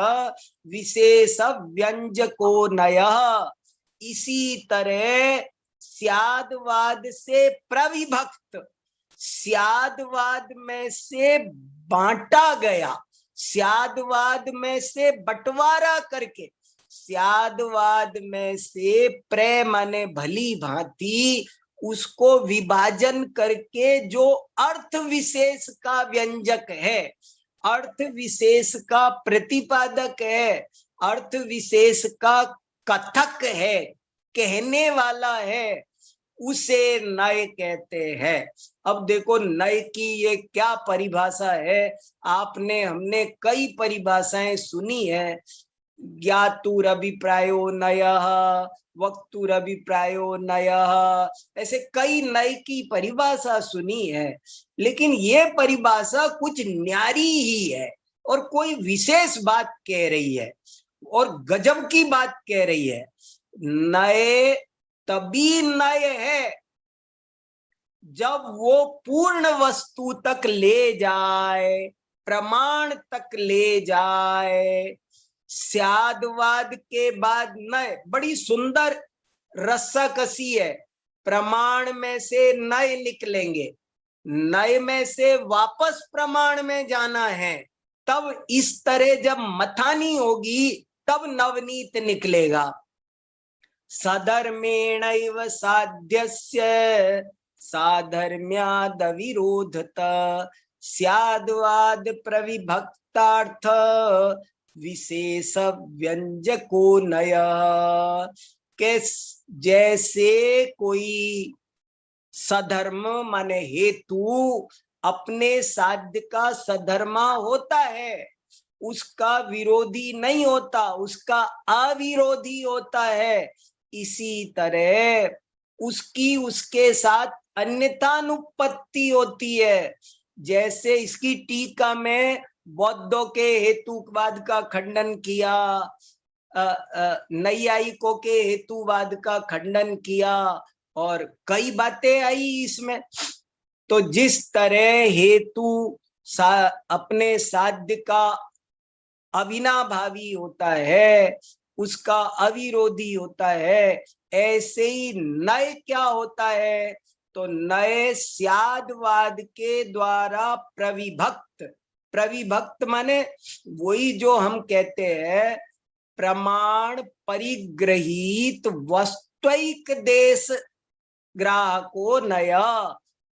विशेष व्यंजको नयः। इसी तरह स्यादवाद से प्रविभक्त, स्यादवाद में से बांटा गया, स्यादवाद में से बंटवारा करके, स्यादवाद में से प्रे माने भली भांति उसको विभाजन करके जो अर्थ विशेष का व्यंजक है, अर्थ विशेष का प्रतिपादक है, अर्थ विशेष का कथक है, कहने वाला है, उसे नय कहते हैं। अब देखो नय की ये क्या परिभाषा है। आपने हमने कई परिभाषाएं सुनी है, ज्ञातुरभिप्रायो नयः, वक्तुरभिप्रायो नयः, ऐसे कई नय की परिभाषा सुनी है। लेकिन ये परिभाषा कुछ न्यारी ही है और कोई विशेष बात कह रही है और गजब की बात कह रही है। नय तभी नय है जब वो पूर्ण वस्तु तक ले जाए, प्रमाण तक ले जाए। स्यादवाद के बाद नय बड़ी सुंदर रस्साकसी है। प्रमाण में से नय निकलेंगे, नय में से वापस प्रमाण में जाना है, तब इस तरह जब मथानी होगी तब नवनीत निकलेगा। सधर्मेणैव साध्यस्य साधर्म्यादविरोधत स्याद्वाद प्रविभक्तार्थ विशेष व्यंजको नयः। के जैसे कोई सधर्म माने हेतु अपने साध्य का सधर्मा होता है, उसका विरोधी नहीं होता, उसका अविरोधी होता है। इसी तरह उसकी उसके साथ अन्यथानुपत्ति होती है। जैसे इसकी टीका में बौद्धों के हेतुवाद का खंडन किया, नैयायिकों के हेतुवाद का खंडन किया और कई बातें आई इसमें। तो जिस तरह हेतु अपने साध्य का अविनाभावी होता है, उसका अविरोधी होता है। ऐसे ही नए क्या होता है, तो नए स्यादवाद के द्वारा प्रविभक्त, प्रविभक्त माने वही जो हम कहते हैं प्रमाण परिग्रहित वस्तुइक देश ग्राहको नया,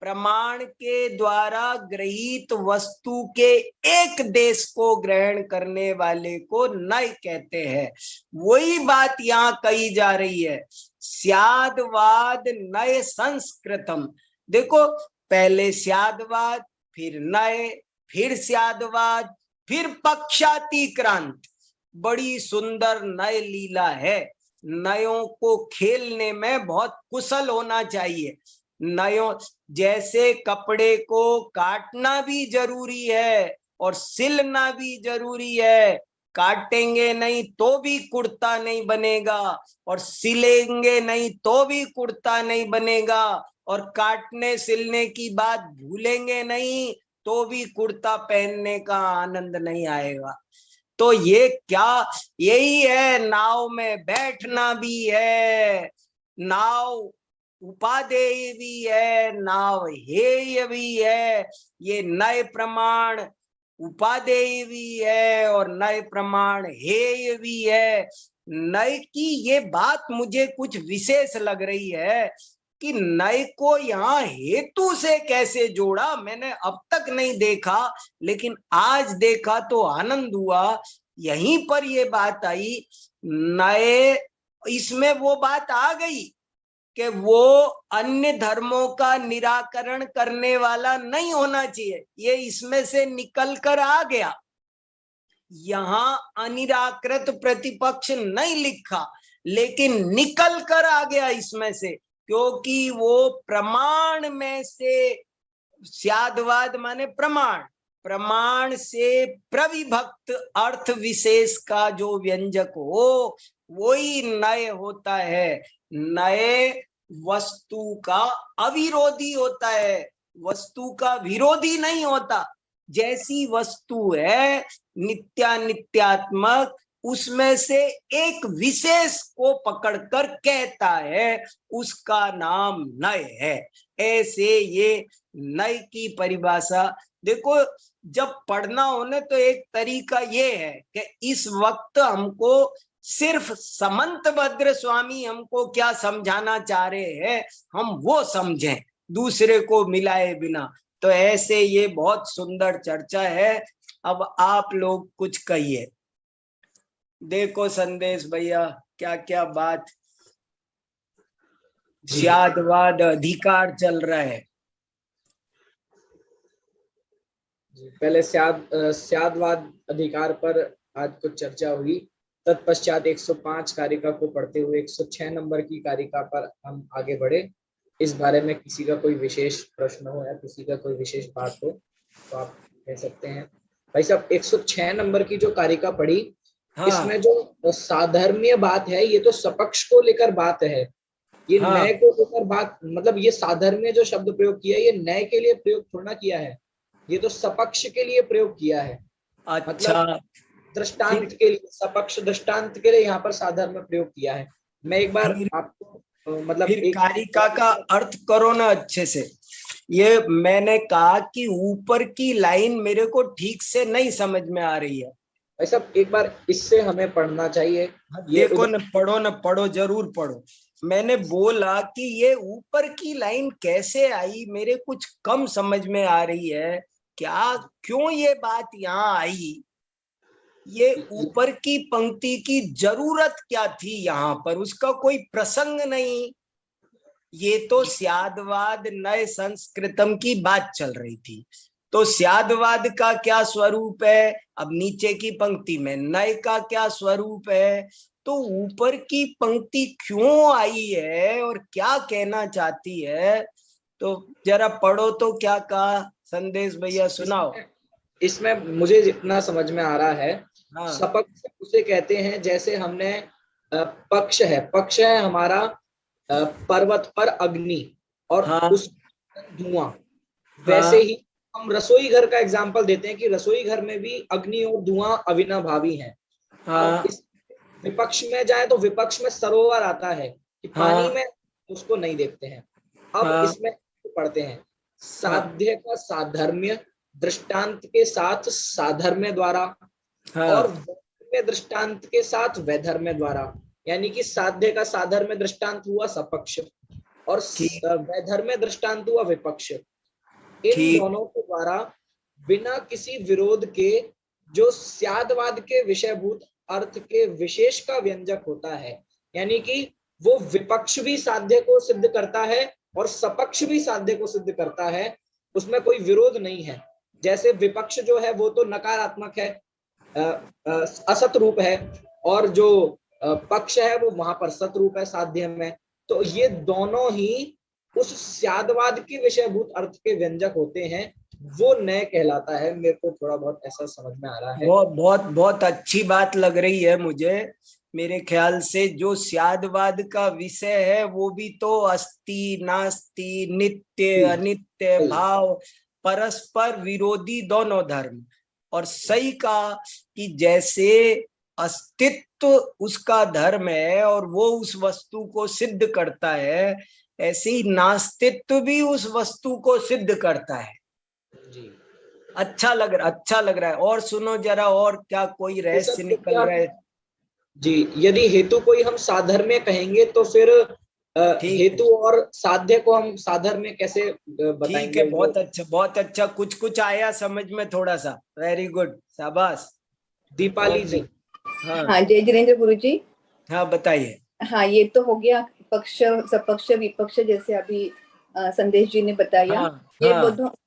प्रमाण के द्वारा ग्रहित वस्तु के एक देश को ग्रहण करने वाले को नय कहते हैं। वही बात यहाँ कही जा रही है, स्यादवाद नय संस्कृतम। देखो पहले स्यादवाद, फिर नय, फिर स्यादवाद, फिर पक्षातिक्रांत। बड़ी सुंदर नय लीला है। नयों को खेलने में बहुत कुशल होना चाहिए। नयों जैसे कपड़े को काटना भी जरूरी है और सिलना भी जरूरी है। काटेंगे नहीं तो भी कुर्ता नहीं बनेगा, और सिलेंगे नहीं तो भी कुर्ता नहीं बनेगा, और काटने सिलने की बात भूलेंगे नहीं तो भी कुर्ता पहनने का आनंद नहीं आएगा। तो ये क्या, यही है, नाव में बैठना भी है, नाव उपादेय भी है, नाव हेय भी है। ये नए प्रमाण उपादेय भी है और नए प्रमाण हेय भी है। नए की ये बात मुझे कुछ विशेष लग रही है कि नए को यहाँ हेतु से कैसे जोड़ा, मैंने अब तक नहीं देखा, लेकिन आज देखा तो आनंद हुआ। यहीं पर ये बात आई, नए, इसमें वो बात आ गई कि वो अन्य धर्मों का निराकरण करने वाला नहीं होना चाहिए, ये इसमें से निकल कर आ गया। यहाँ अनिराकृत प्रतिपक्ष नहीं लिखा, लेकिन निकल कर आ गया इसमें से, क्योंकि वो प्रमाण में से, स्यादवाद माने प्रमाण, प्रमाण से प्रविभक्त अर्थ विशेष का जो व्यंजक हो वही नय होता है। नए वस्तु का अविरोधी होता है, वस्तु का विरोधी नहीं होता। जैसी वस्तु है नित्यानित्यात्मक, उसमें से एक विशेष को पकड़कर कहता है, उसका नाम नय है। ऐसे ये नय की परिभाषा देखो, जब पढ़ना हो ना तो एक तरीका ये है कि इस वक्त हमको सिर्फ समंतभद्र स्वामी हमको क्या समझाना चाह रहे हैं हम वो समझें, दूसरे को मिलाए बिना। तो ऐसे ये बहुत सुंदर चर्चा है। अब आप लोग कुछ कहिए। देखो संदेश भैया क्या क्या बात, स्यादवाद अधिकार चल रहा है। पहले स्यादवाद अधिकार पर आज कुछ चर्चा हुई, तत्पश्चात 105 कारिका को पढ़ते हुए 106 नंबर की कारिका पर हम आगे बढ़े। इस बारे में किसी का कोई विशेष प्रश्न हो या किसी का कोई विशेष बात हो तो आप कह सकते हैं। भाई साहब 106 नंबर की जो कारिका पढ़ी, हाँ। इसमें जो साधर्म्य बात है ये तो सपक्ष को लेकर बात है, ये हाँ। नए को लेकर बात, मतलब ये साधर्म्य जो शब्द प्रयोग किया ये नए के लिए प्रयोग थोड़ा किया है, ये तो सपक्ष के लिए प्रयोग किया है। अच्छा, मतलब दृष्टांत के लिए, सपक्ष दृष्टांत के लिए यहाँ पर साधर्म्य प्रयोग किया है। मैं एक बार आपको मतलब फिर कारिका का अर्थ करो ना अच्छे से। ये मैंने कहा कि ऊपर की लाइन मेरे को ठीक से नहीं समझ में आ रही है। ऐसा एक बार इससे हमें पढ़ना चाहिए। देखो न पढ़ो, जरूर पढ़ो। मैंने बोला कि ये ऊपर की लाइन कैसे आई, मेरे कुछ कम समझ में आ रही है, क्या क्यों ये बात यहाँ आई, ये ऊपर की पंक्ति की जरूरत क्या थी यहाँ पर, उसका कोई प्रसंग नहीं। ये तो स्यादवाद नए संस्कृतम की बात चल रही थी, तो स्यादवाद का क्या स्वरूप है, अब नीचे की पंक्ति में नए का क्या स्वरूप है, तो ऊपर की पंक्ति क्यों आई है और क्या कहना चाहती है, तो जरा पढ़ो तो क्या कहा संदेश भैया, सुनाओ। इसमें मुझे जितना समझ में आ रहा है, हाँ। सपक्ष उसे कहते हैं जैसे हमने पक्ष है हमारा पर्वत पर अग्नि और हाँ। उस धुआं, वैसे हाँ। ही हम रसोई घर का एग्जाम्पल देते हैं कि रसोई घर में भी अग्नि और धुआं अविनाभावी हैं। हाँ अब इस विपक्ष में जाए तो विपक्ष में सरोवर आता है कि पानी हाँ में उसको नहीं देखते हैं। अब हाँ इसमें पढ़ते हैं साध्य का साधर्म्य दृष्टांत के साथ साधर्म्य द्वारा और हाँ वैधर्म्य दृष्टांत के साथ वैधर्म्य द्वारा, यानी कि साध्य का साधर्म्य दृष्टांत हुआ सपक्ष और ठीक वैधर्म्य दृष्टांत हुआ विपक्ष। इन ठीक दोनों के द्वारा बिना किसी विरोध के जो स्यादवाद के विषयभूत अर्थ के विशेष का व्यंजक होता है, यानी कि वो विपक्ष भी साध्य को सिद्ध करता है और सपक्ष भी साध्य को सिद्ध करता है, उसमें कोई विरोध नहीं है। जैसे विपक्ष जो है वो तो नकारात्मक है, असत रूप है, और जो पक्ष है वो वहां पर सत रूप है साध्य में। तो ये दोनों ही उस स्यादवाद के विषयभूत अर्थ के व्यंजक होते हैं, वो नय कहलाता है। मेरे को थोड़ा बहुत ऐसा समझ में आ रहा है। बहुत बहुत बहुत अच्छी बात लग रही है मुझे। मेरे ख्याल से जो स्यादवाद का विषय है वो भी तो अस्ति नास्ति, नित्य अनित्य, भाव, परस्पर विरोधी दोनों धर्म। और सही कहा कि जैसे अस्तित्व उसका धर्म है और वो उस वस्तु को सिद्ध करता है, ऐसे ही नास्तित्व भी उस वस्तु को सिद्ध करता है। जी अच्छा लग रहा है। और सुनो जरा, और क्या कोई रहस्य निकल रहा है? जी, यदि हेतु कोई हम साधर्म्य कहेंगे तो फिर हेतु और साध्य को हम साधर्म्य कैसे बताएंगे? ठीक है, बहुत अच्छा बहुत अच्छा। कुछ कुछ आया समझ में थोड़ा सा। वेरी गुड, शाबाश। दीपाली जी। हाँ, जय जिनेन्द्र गुरु जी। हाँ बताइए। हाँ, ये तो हो गया पक्ष सपक्ष विपक्ष, जैसे अभी संदेश जी ने बताया। ये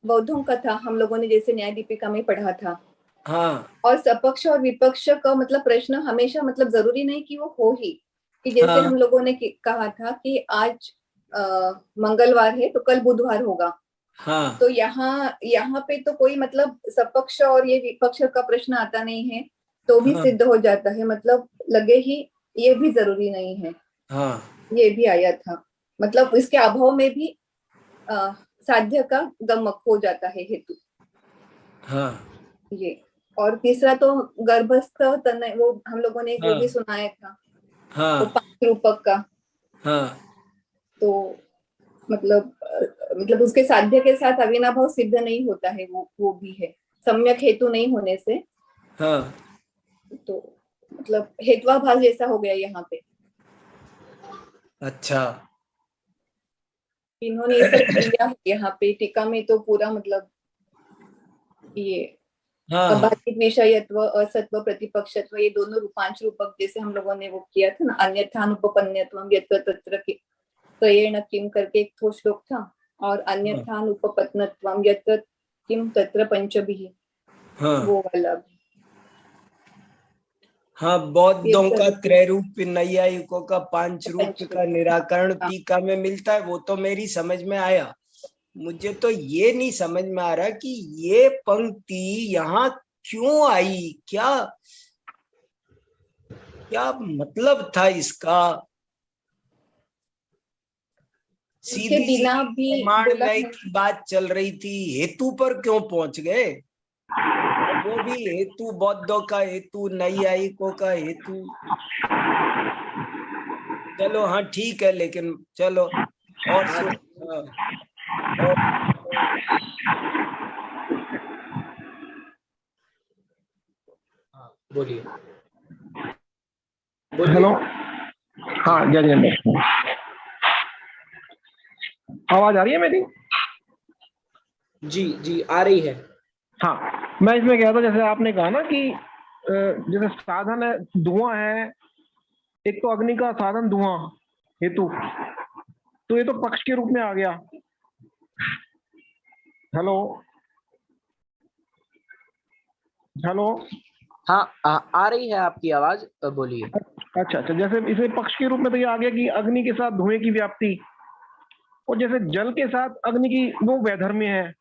बौद्धों का था, हम लोगों ने जैसे न्याय दीपिका में पढ़ा था। हाँ। और सपक्ष और विपक्ष का मतलब प्रश्न हमेशा, मतलब जरूरी नहीं कि वो हो ही, कि जैसे हम लोगों ने कहा था कि आज मंगलवार है तो कल बुधवार होगा। हाँ। तो यहाँ पे तो कोई मतलब सपक्ष और ये विपक्ष का प्रश्न आता नहीं है, तो भी सिद्ध हो जाता है। मतलब लगे ही ये भी जरूरी नहीं है। ये भी आया था, मतलब इसके अभाव में भी साध्य का गमक हो जाता है हेतु। ये और तीसरा तो गर्भस्थ तनय, वो हम लोगों ने वो भी सुनाया था। तो 5 रूपक का। तो मतलब उसके साध्य के साथ अविनाभाव सिद्ध नहीं होता है, वो भी है सम्यक हेतु नहीं होने से। तो मतलब हेत्वाभास जैसा हो गया यहाँ पे। अच्छा, इन्होंने ये सब किया है यहाँ पे टीका में, तो पूरा मतलब ये अबाधित विषयत्व, असत्व, प्रतिपक्षत्व, ये दोनों 5 रूपक जैसे हम लोगों ने वो किया था ना। अन्यथानुपपन्यत्वम यत्र तत्र त्रयेण किम करके एक तो श्लोक था, और अन्यथानुपपत्नत्वम यत्र किम तत्र पंचभिः, वो वाला। हाँ, बौद्धों का त्रैरूप, नैयायिकों का 5 रूप का निराकरण टीका में मिलता है। वो तो मेरी समझ में आया। मुझे तो ये नहीं समझ में आ रहा कि ये पंक्ति यहाँ क्यों आई, क्या मतलब था इसका। सीधी बिना भी प्रमाणमय की बात चल रही थी, हेतु पर क्यों पहुंच गए? वो भी हेतु, बौद्धों का हेतु, नैयायिकों का हेतु। चलो हाँ ठीक है, लेकिन चलो और बोलिए। हेलो। हाँ जय जिनेन्द्र, आवाज आ रही है मेरी? जी जी आ रही है। हाँ, मैं इसमें कह रहा था, जैसे आपने कहा ना कि जैसे साधन है, धुआं है, एक तो अग्नि का साधन धुआं हेतु, तो ये तो पक्ष के रूप में आ गया। Hello hello. हाँ आ रही है आपकी आवाज, बोलिए। अच्छा, जैसे इसे पक्ष के रूप में तो ये आ गया कि अग्नि के साथ धुएं की व्याप्ति, और जैसे जल के साथ अग्नि की वो वैधर्म्य है,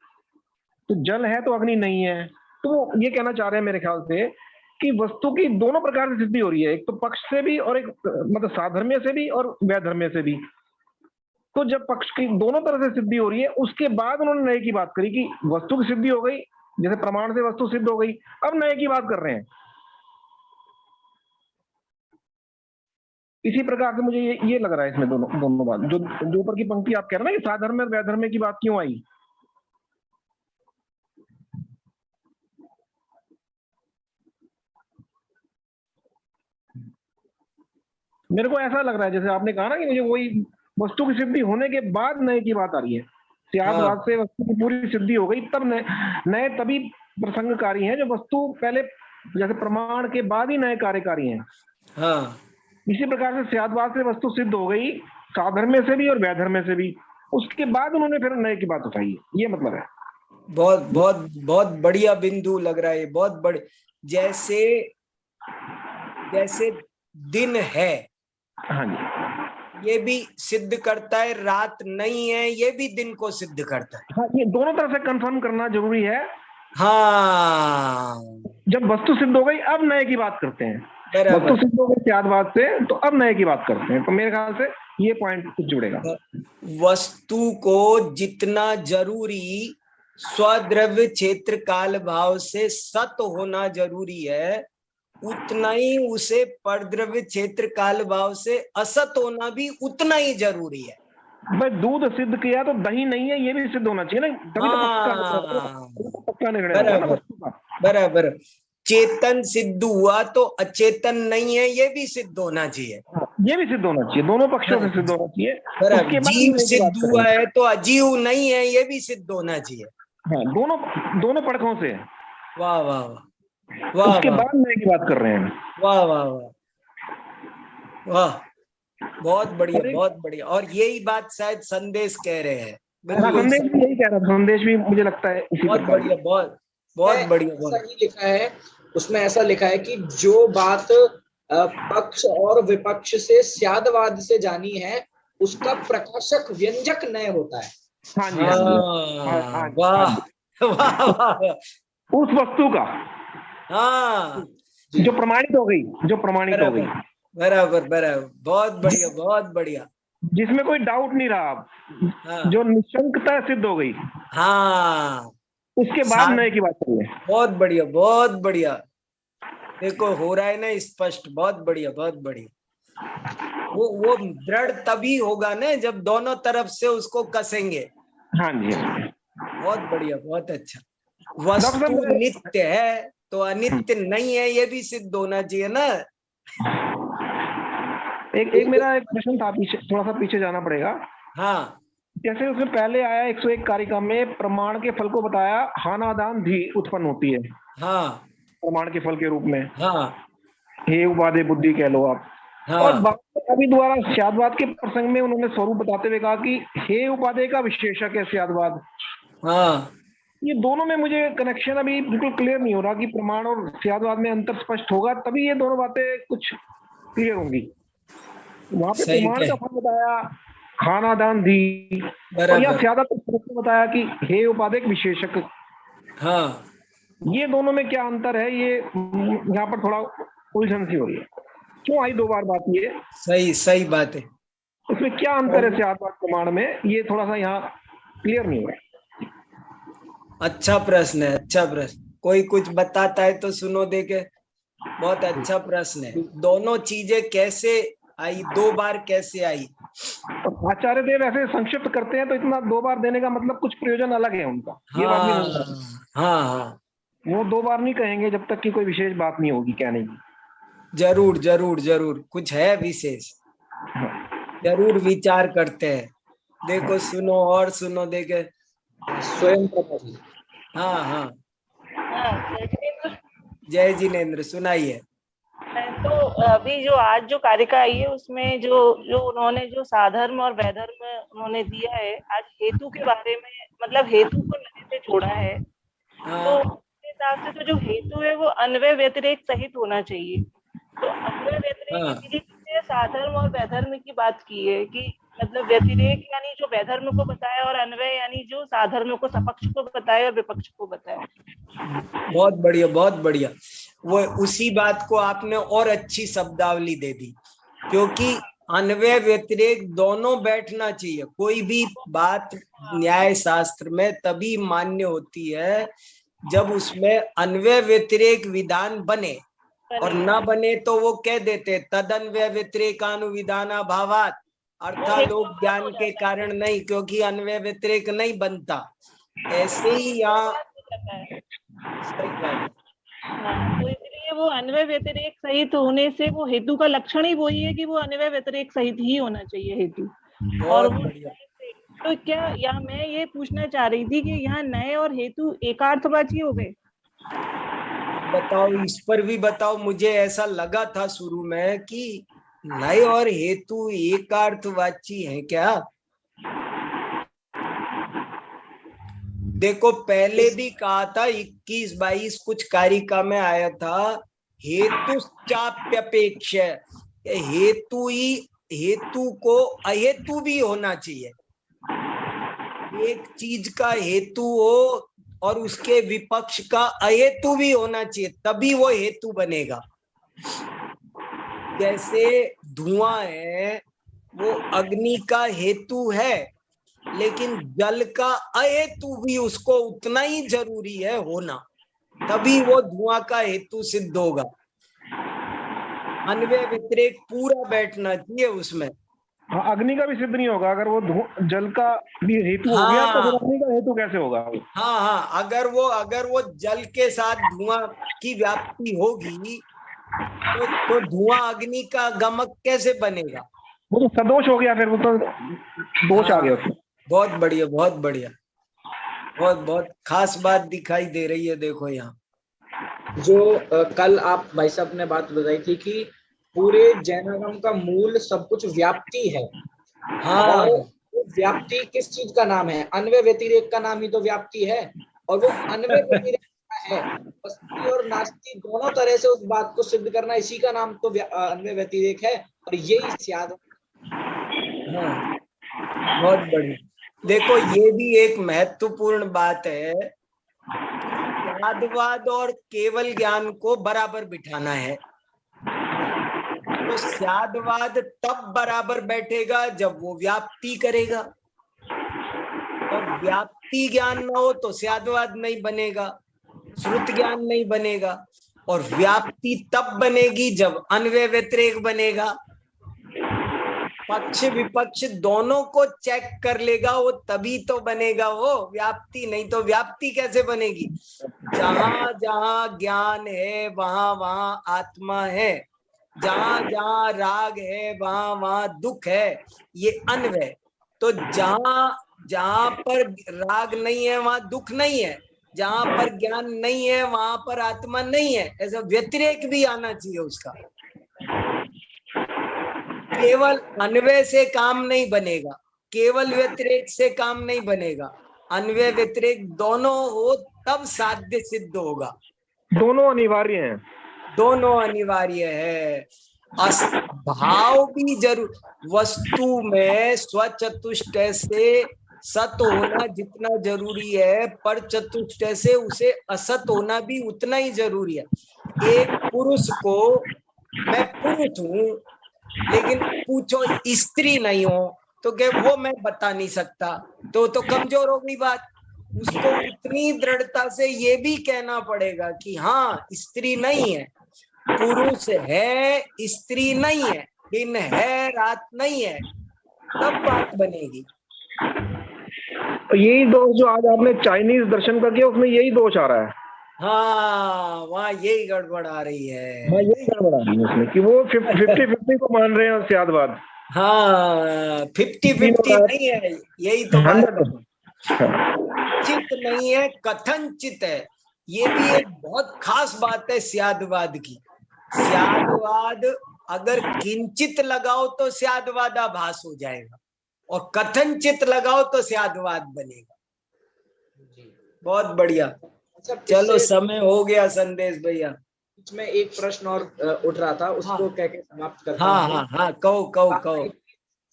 तो जल है तो अग्नि नहीं है। तो वो ये कहना चाह रहे हैं मेरे ख्याल से कि वस्तु की दोनों प्रकार से सिद्धि हो रही है, एक तो पक्ष से भी और एक मतलब साधर्म्य से भी और वैधर्म्य से भी। तो जब पक्ष की दोनों तरह से सिद्धि हो रही है, उसके बाद उन्होंने नए की बात करी कि वस्तु की सिद्धि हो गई, जैसे प्रमाण से वस्तु सिद्ध हो गई, अब नए की बात कर रहे हैं। इसी प्रकार से मुझे ये लग रहा है इसमें दोनों बात, जो ऊपर की पंक्ति आप कह रहे हैं ना कि साधर्म और वैधर्म की बात क्यों आई। मेरे को ऐसा लग रहा है जैसे आपने कहा ना कि मुझे वही वस्तु की सिद्धि होने के बाद नए की बात आ रही है। स्यादवाद से वस्तु की पूरी सिद्धि हो गई, तब नए तभी प्रसंगकारी हैं जो वस्तु पहले जैसे प्रमाण के बाद ही नए कार्यकारी हैं। हाँ, इसी प्रकार से स्यादवाद से वस्तु सिद्ध हो गई, साधर्म से भी और वैधर्म से भी, उसके बाद उन्होंने फिर नए की बात उठाई है, ये मतलब है। बहुत बहुत बहुत बढ़िया बिंदु लग रहा है, बहुत बड़े। जैसे जैसे दिन है, हाँ जी, ये भी सिद्ध करता है, रात नहीं है ये भी दिन को सिद्ध करता है। हाँ, ये दोनों तरह से कंफर्म करना जरूरी है। हाँ, जब वस्तु सिद्ध हो गई अब नए की बात करते हैं, वस्तु सिद्ध हो गई स्यादवाद से, तो अब नए की बात करते हैं। तो मेरे ख्याल से ये पॉइंट कुछ जुड़ेगा। वस्तु को जितना जरूरी स्वद्रव्य क्षेत्र काल भाव से सत होना जरूरी है, उतना ही उसे परद्रव्य क्षेत्र काल भाव से असत होना भी उतना ही जरूरी है। भाई दूध सिद्ध किया तो दही नहीं है, ये भी सिद्ध होना चाहिए ना, तभी तो पक्का निर्णय होगा ना वस्तु का। बराबर। चेतन सिद्ध हुआ तो अचेतन नहीं है, ये भी सिद्ध होना चाहिए। ये भी सिद्ध होना चाहिए, दोनों पक्षों से सिद्ध होना चाहिए। बराबर। जीव सिद्ध हुआ है तो अजीव नहीं है, ये भी सिद्ध होना चाहिए। हाँ, दोनों पक्षों से। वाह वाह वाह, उसके बाद नए की बात कर रहे हैं। वाह वाह वाह वाह, बहुत बढ़िया, बहुत बढ़िया। और यही बात शायद संदेश कह रहे हैं। संदेश भी यही कह रहा था, संदेश भी मुझे लगता है इसी बहुत बढ़िया, बहुत बहुत बढ़िया। ऐसा ही लिखा है उसमें, ऐसा लिखा है कि जो बात पक्ष और विपक्ष से स्यादवाद से जानी है, उसका प्रकाशक व्यंजक नए होता है। हाँ जी, वाह वाह वाह, उस वस्तु का, हाँ, जो प्रमाणित हो गई, जो प्रमाणित हो गई। बराबर बराबर, बहुत बढ़िया, बहुत बढ़िया, जिसमें कोई डाउट नहीं रहा। हाँ, जो निशंकता सिद्ध हो गई। हाँ, उसके बाद नए की बात करें। बहुत बढ़िया, बहुत बढ़िया। देखो हो रहा है ना स्पष्ट, बहुत बढ़िया, बहुत बढ़िया। वो दृढ़ तभी होगा ना जब दोनों तरफ से उसको कसेंगे। हाँ जी, बहुत बढ़िया, बहुत अच्छा। वस्तु नित्य है तो अनित्य नहीं है, ये भी सिद्ध होना चाहिए ना। एक मेरा एक प्रश्न था, पीछे थोड़ा सा पीछे जाना पड़ेगा। हाँ, जैसे उसमें पहले आया 101 कारिका में प्रमाण के फल को बताया, हानादान धी उत्पन्न होती है। हाँ, प्रमाण के फल के रूप में। हाँ, हे उपाधि बुद्धि कह लो आप। हाँ, और अभी दोबारा स्यादवाद के प्रसंग में उन्होंने स्वरूप बताते हुए कहा कि हे उपाधि का विशेषक है स्यादवाद। हाँ, ये दोनों में मुझे कनेक्शन अभी बिल्कुल क्लियर नहीं हो रहा कि प्रमाण और स्यादवाद में अंतर स्पष्ट होगा, तभी ये दोनों बातें कुछ क्लियर होंगी। वहां पे प्रमाण का फल बताया खानादान दी, और या स्यादवाद को बताया कि हे उपादेय विशेषक। हाँ, ये दोनों में क्या अंतर है, ये यहाँ पर थोड़ा उलझन सी हो रही है। क्यों आई दो बार बात? ये सही बात है। इसमें क्या अंतर है स्यादवाद प्रमाण में, ये थोड़ा सा यहाँ क्लियर नहीं हुआ। अच्छा प्रश्न है, अच्छा प्रश्न। कोई कुछ बताता है तो सुनो देखे। बहुत अच्छा प्रश्न है। दोनों चीजें कैसे आई, दो बार कैसे आई? आचार्य देव ऐसे संक्षिप्त करते हैं तो इतना दो बार देने का मतलब कुछ प्रयोजन अलग है उनका। ये बात नहीं होगी। हाँ हाँ, वो दो बार नहीं कहेंगे जब तक कि कोई विशेष बात नहीं होगी कहने की। जरूर जरूर जरूर, कुछ है विशेष, जरूर विचार करते हैं। देखो सुनो और सुनो देखे। स्वयं प्रभा जी। हाँ हाँ, जय जिनेन्द्र, सुनाइए। तो अभी जो आज जो कारिका आई है उसमें जो उन्होंने जो साधर्म और वैधर्म उन्होंने दिया है, आज हेतु के बारे में, मतलब हेतु को नए से जोड़ा है। तो उसके हिसाब से तो जो हेतु है वो अन्वय व्यतिरेक सहित होना चाहिए। तो अन्वय व्यतिरेक के साधर्म और वैधर्म की बात की है कि मतलब व्यतिरेक यानी जो वैधर्म को बताया और अन्वय यानी जो साधर्म को सपक्ष को बताया और विपक्ष को बताया। बहुत बढ़िया, बहुत बढ़िया। वो उसी बात को आपने और अच्छी शब्दावली दे दी, क्योंकि अन्वय व्यतिरेक दोनों बैठना चाहिए। कोई भी बात न्याय शास्त्र में तभी मान्य होती है जब उसमें अन्वय व्यतिरेक विधान बने, और न बने तो वो कह देते तदन्वय व्यतिरेकानुविधाना भावात, अर्थात लोक ज्ञान के कारण नहीं, क्योंकि अन्वय व्यतिरेक नहीं बनता। ऐसे ही यहाँ सही बात है। हाँ, तो इसलिए वो अन्वय व्यतिरेक सहित होने से वो हेतु का लक्षण ही वही है कि वो अन्वय व्यतिरेक सहित ही होना चाहिए हेतु। और बहुत बढ़िया। तो क्या यहाँ मैं ये पूछना चाह रही थी कि यहाँ नए और हेतु एकार्थवाची हो गए? बताओ, इस पर भी बताओ। मुझे ऐसा लगा था शुरू में कि नए और हेतु एकार्थवाची हैं क्या। देखो, पहले भी कहा था 21-22 कुछ कारिका में आया था, हेतु चाप्यपेक्ष, हेतु को अहेतु भी होना चाहिए। एक चीज का हेतु हो और उसके विपक्ष का अहेतु भी होना चाहिए, तभी वो हेतु बनेगा। जैसे धुआं है, वो अग्नि का हेतु है, लेकिन जल का अहेतु भी उसको उतना ही जरूरी है होना, तभी वो धुआं का हेतु सिद्ध होगा। अन्वय व्यतिरेक पूरा बैठना चाहिए उसमें। हाँ, अग्नि का भी सिद्ध नहीं होगा अगर वो जल का भी हेतु हो गया तो फिर अग्नि का हेतु कैसे होगा? हाँ, अगर वो जल के साथ धुआं की व्याप्ति होगी तो धुआं अग्नि का गमक कैसे बनेगा? वो तो सदोष हो गया, फिर वो तो दोष आ गया उसमें। बहुत बढ़िया, बहुत बढ़िया, बहुत खास बात दिखाई दे रही है। देखो यहाँ जो कल आप भाई साहब ने बात बताई थी कि पूरे जैनागम का मूल सब कुछ व्याप्ति है। हाँ, और व्याप्ति किस चीज का नाम है? अन्वय व्यतिरेक का नाम ही तो व्याप्ति है। और वो अन्वय व्यतिरेक है, वस्ती और नास्ती दोनों तरह से उस बात को सिद्ध करना, इसी का नाम तो अन्वय व्यतिरेक है। और यही याद। हाँ, बहुत बढ़िया। देखो, ये भी एक महत्वपूर्ण बात है, यादवाद और केवल ज्ञान को बराबर बिठाना है। तो स्यादवाद तब बराबर बैठेगा जब वो व्याप्ति करेगा, और व्याप्ति ज्ञान ना हो तो स्यादवाद नहीं बनेगा, श्रुत ज्ञान नहीं बनेगा। और व्याप्ति तब बनेगी जब अन्वय व्यतिरेक बनेगा। पक्ष विपक्ष दोनों को चेक कर लेगा वो, तभी तो बनेगा वो व्याप्ति, नहीं तो व्याप्ति कैसे बनेगी? जहां जहां ज्ञान है वहां वहां आत्मा है, जहां जहां राग है वहां वहां दुख है, ये अन्वय। तो जहां जहां पर राग नहीं है वहां दुख नहीं है, जहां पर ज्ञान नहीं है वहां पर आत्मा नहीं है। ऐसा व्यतिरेक भी आना चाहिए उसका। केवल अन्वय से काम नहीं बनेगा, केवल व्यतिरेक से काम नहीं बनेगा। अन्वय व्यतिरेक दोनों हो तब साध्य सिद्ध होगा। दोनों अनिवार्य हैं। दोनों अनिवार्य है। भाव भी जरूर। वस्तु में स्वचतुष्टय से सत होना जितना जरूरी है, पर चतुष्टय से उसे असत होना भी उतना ही जरूरी है। एक पुरुष को मैं पुरुष हूं, लेकिन पूछो स्त्री नहीं हो तो क्या वो मैं बता नहीं सकता, तो कमजोर हो गई बात। उसको उतनी दृढ़ता से ये भी कहना पड़ेगा कि हाँ, स्त्री नहीं है, पुरुष है, स्त्री नहीं है, दिन है रात नहीं है, तब बात बनेगी। यही दोष जो आज आपने चाइनीज दर्शन का किया उसमें यही दोष आ रहा है। हाँ, वहाँ यही गड़बड़ आ रही है। हाँ, यही गड़बड़ आ रही है उसमें कि वो 50-50 को मान रहे हैं स्यादवाद। हाँ, 50-50 नहीं है, यही तो बात है। चित नहीं है, कथनचित है। ये भी एक बहुत खास बात है स्यादवाद की। स्यादवाद अगर किंचित लगाओ तो स्यादवादाभास हो जाएगा, और कथनचित लगाओ तो स्यादवाद बनेगा। बहुत बढ़िया। चलो, समय हो गया संदेश भैया। इसमें एक प्रश्न और उठ रहा था, उसको कह के समाप्त करता हूं। हाँ, कहो।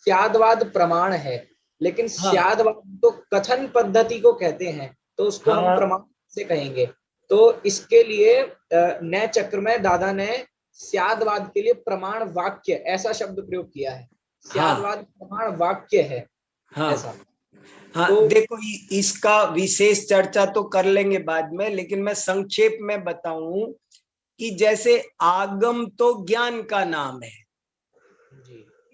स्यादवाद प्रमाण है, लेकिन स्यादवाद तो कथन पद्धति को कहते हैं, तो उसको हम प्रमाण से कहेंगे। तो इसके लिए नए चक्र में दादा ने स्यादवाद के लिए प्रमाण वाक्य ऐसा शब्द प्रयोग किया है। स्याद्वाद प्रमाण वाक्य है। हाँ ऐसा हाँ तो देखो इसका विशेष चर्चा तो कर लेंगे बाद में, लेकिन मैं संक्षेप में बताऊं कि जैसे आगम तो ज्ञान का नाम है,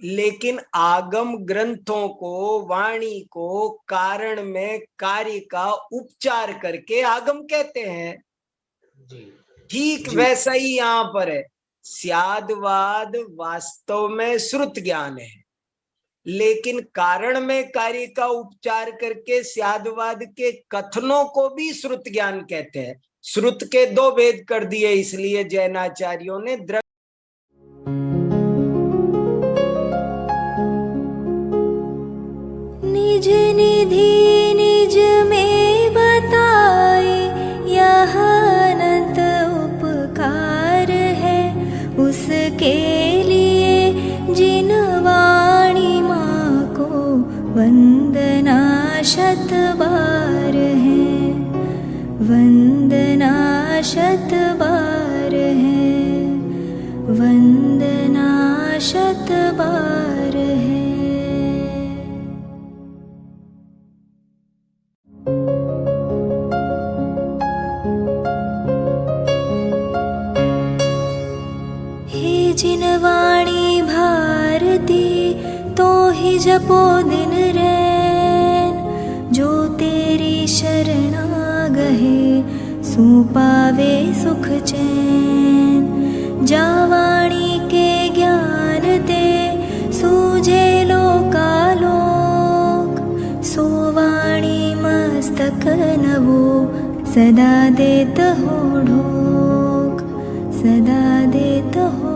लेकिन आगम ग्रंथों को, वाणी को कारण में कार्य का उपचार करके आगम कहते हैं। ठीक वैसा ही यहाँ पर है। स्याद्वाद वास्तव में श्रुत ज्ञान है, लेकिन कारण में कार्य का उपचार करके स्याद्वाद के कथनों को भी श्रुत ज्ञान कहते हैं। श्रुत के दो भेद कर दिए, इसलिए जैनाचार्यों ने निज निधि निज में बताए, यह अनंत उपकार है उसके लिए जिन वाणी माँ को वंदना शत बार है, वंदना शत बार है, वंदना शत बार है। हे जिन वाणी भारती तो ही जपो दिन रैन, जो तेरी शरणा गहे सो पावे सुख चैन। जा वाणी के ज्ञान ते सूझे लोकालोक, सो वाणी मस्तक नवो सदा देत हो ढोक, सदा देत हो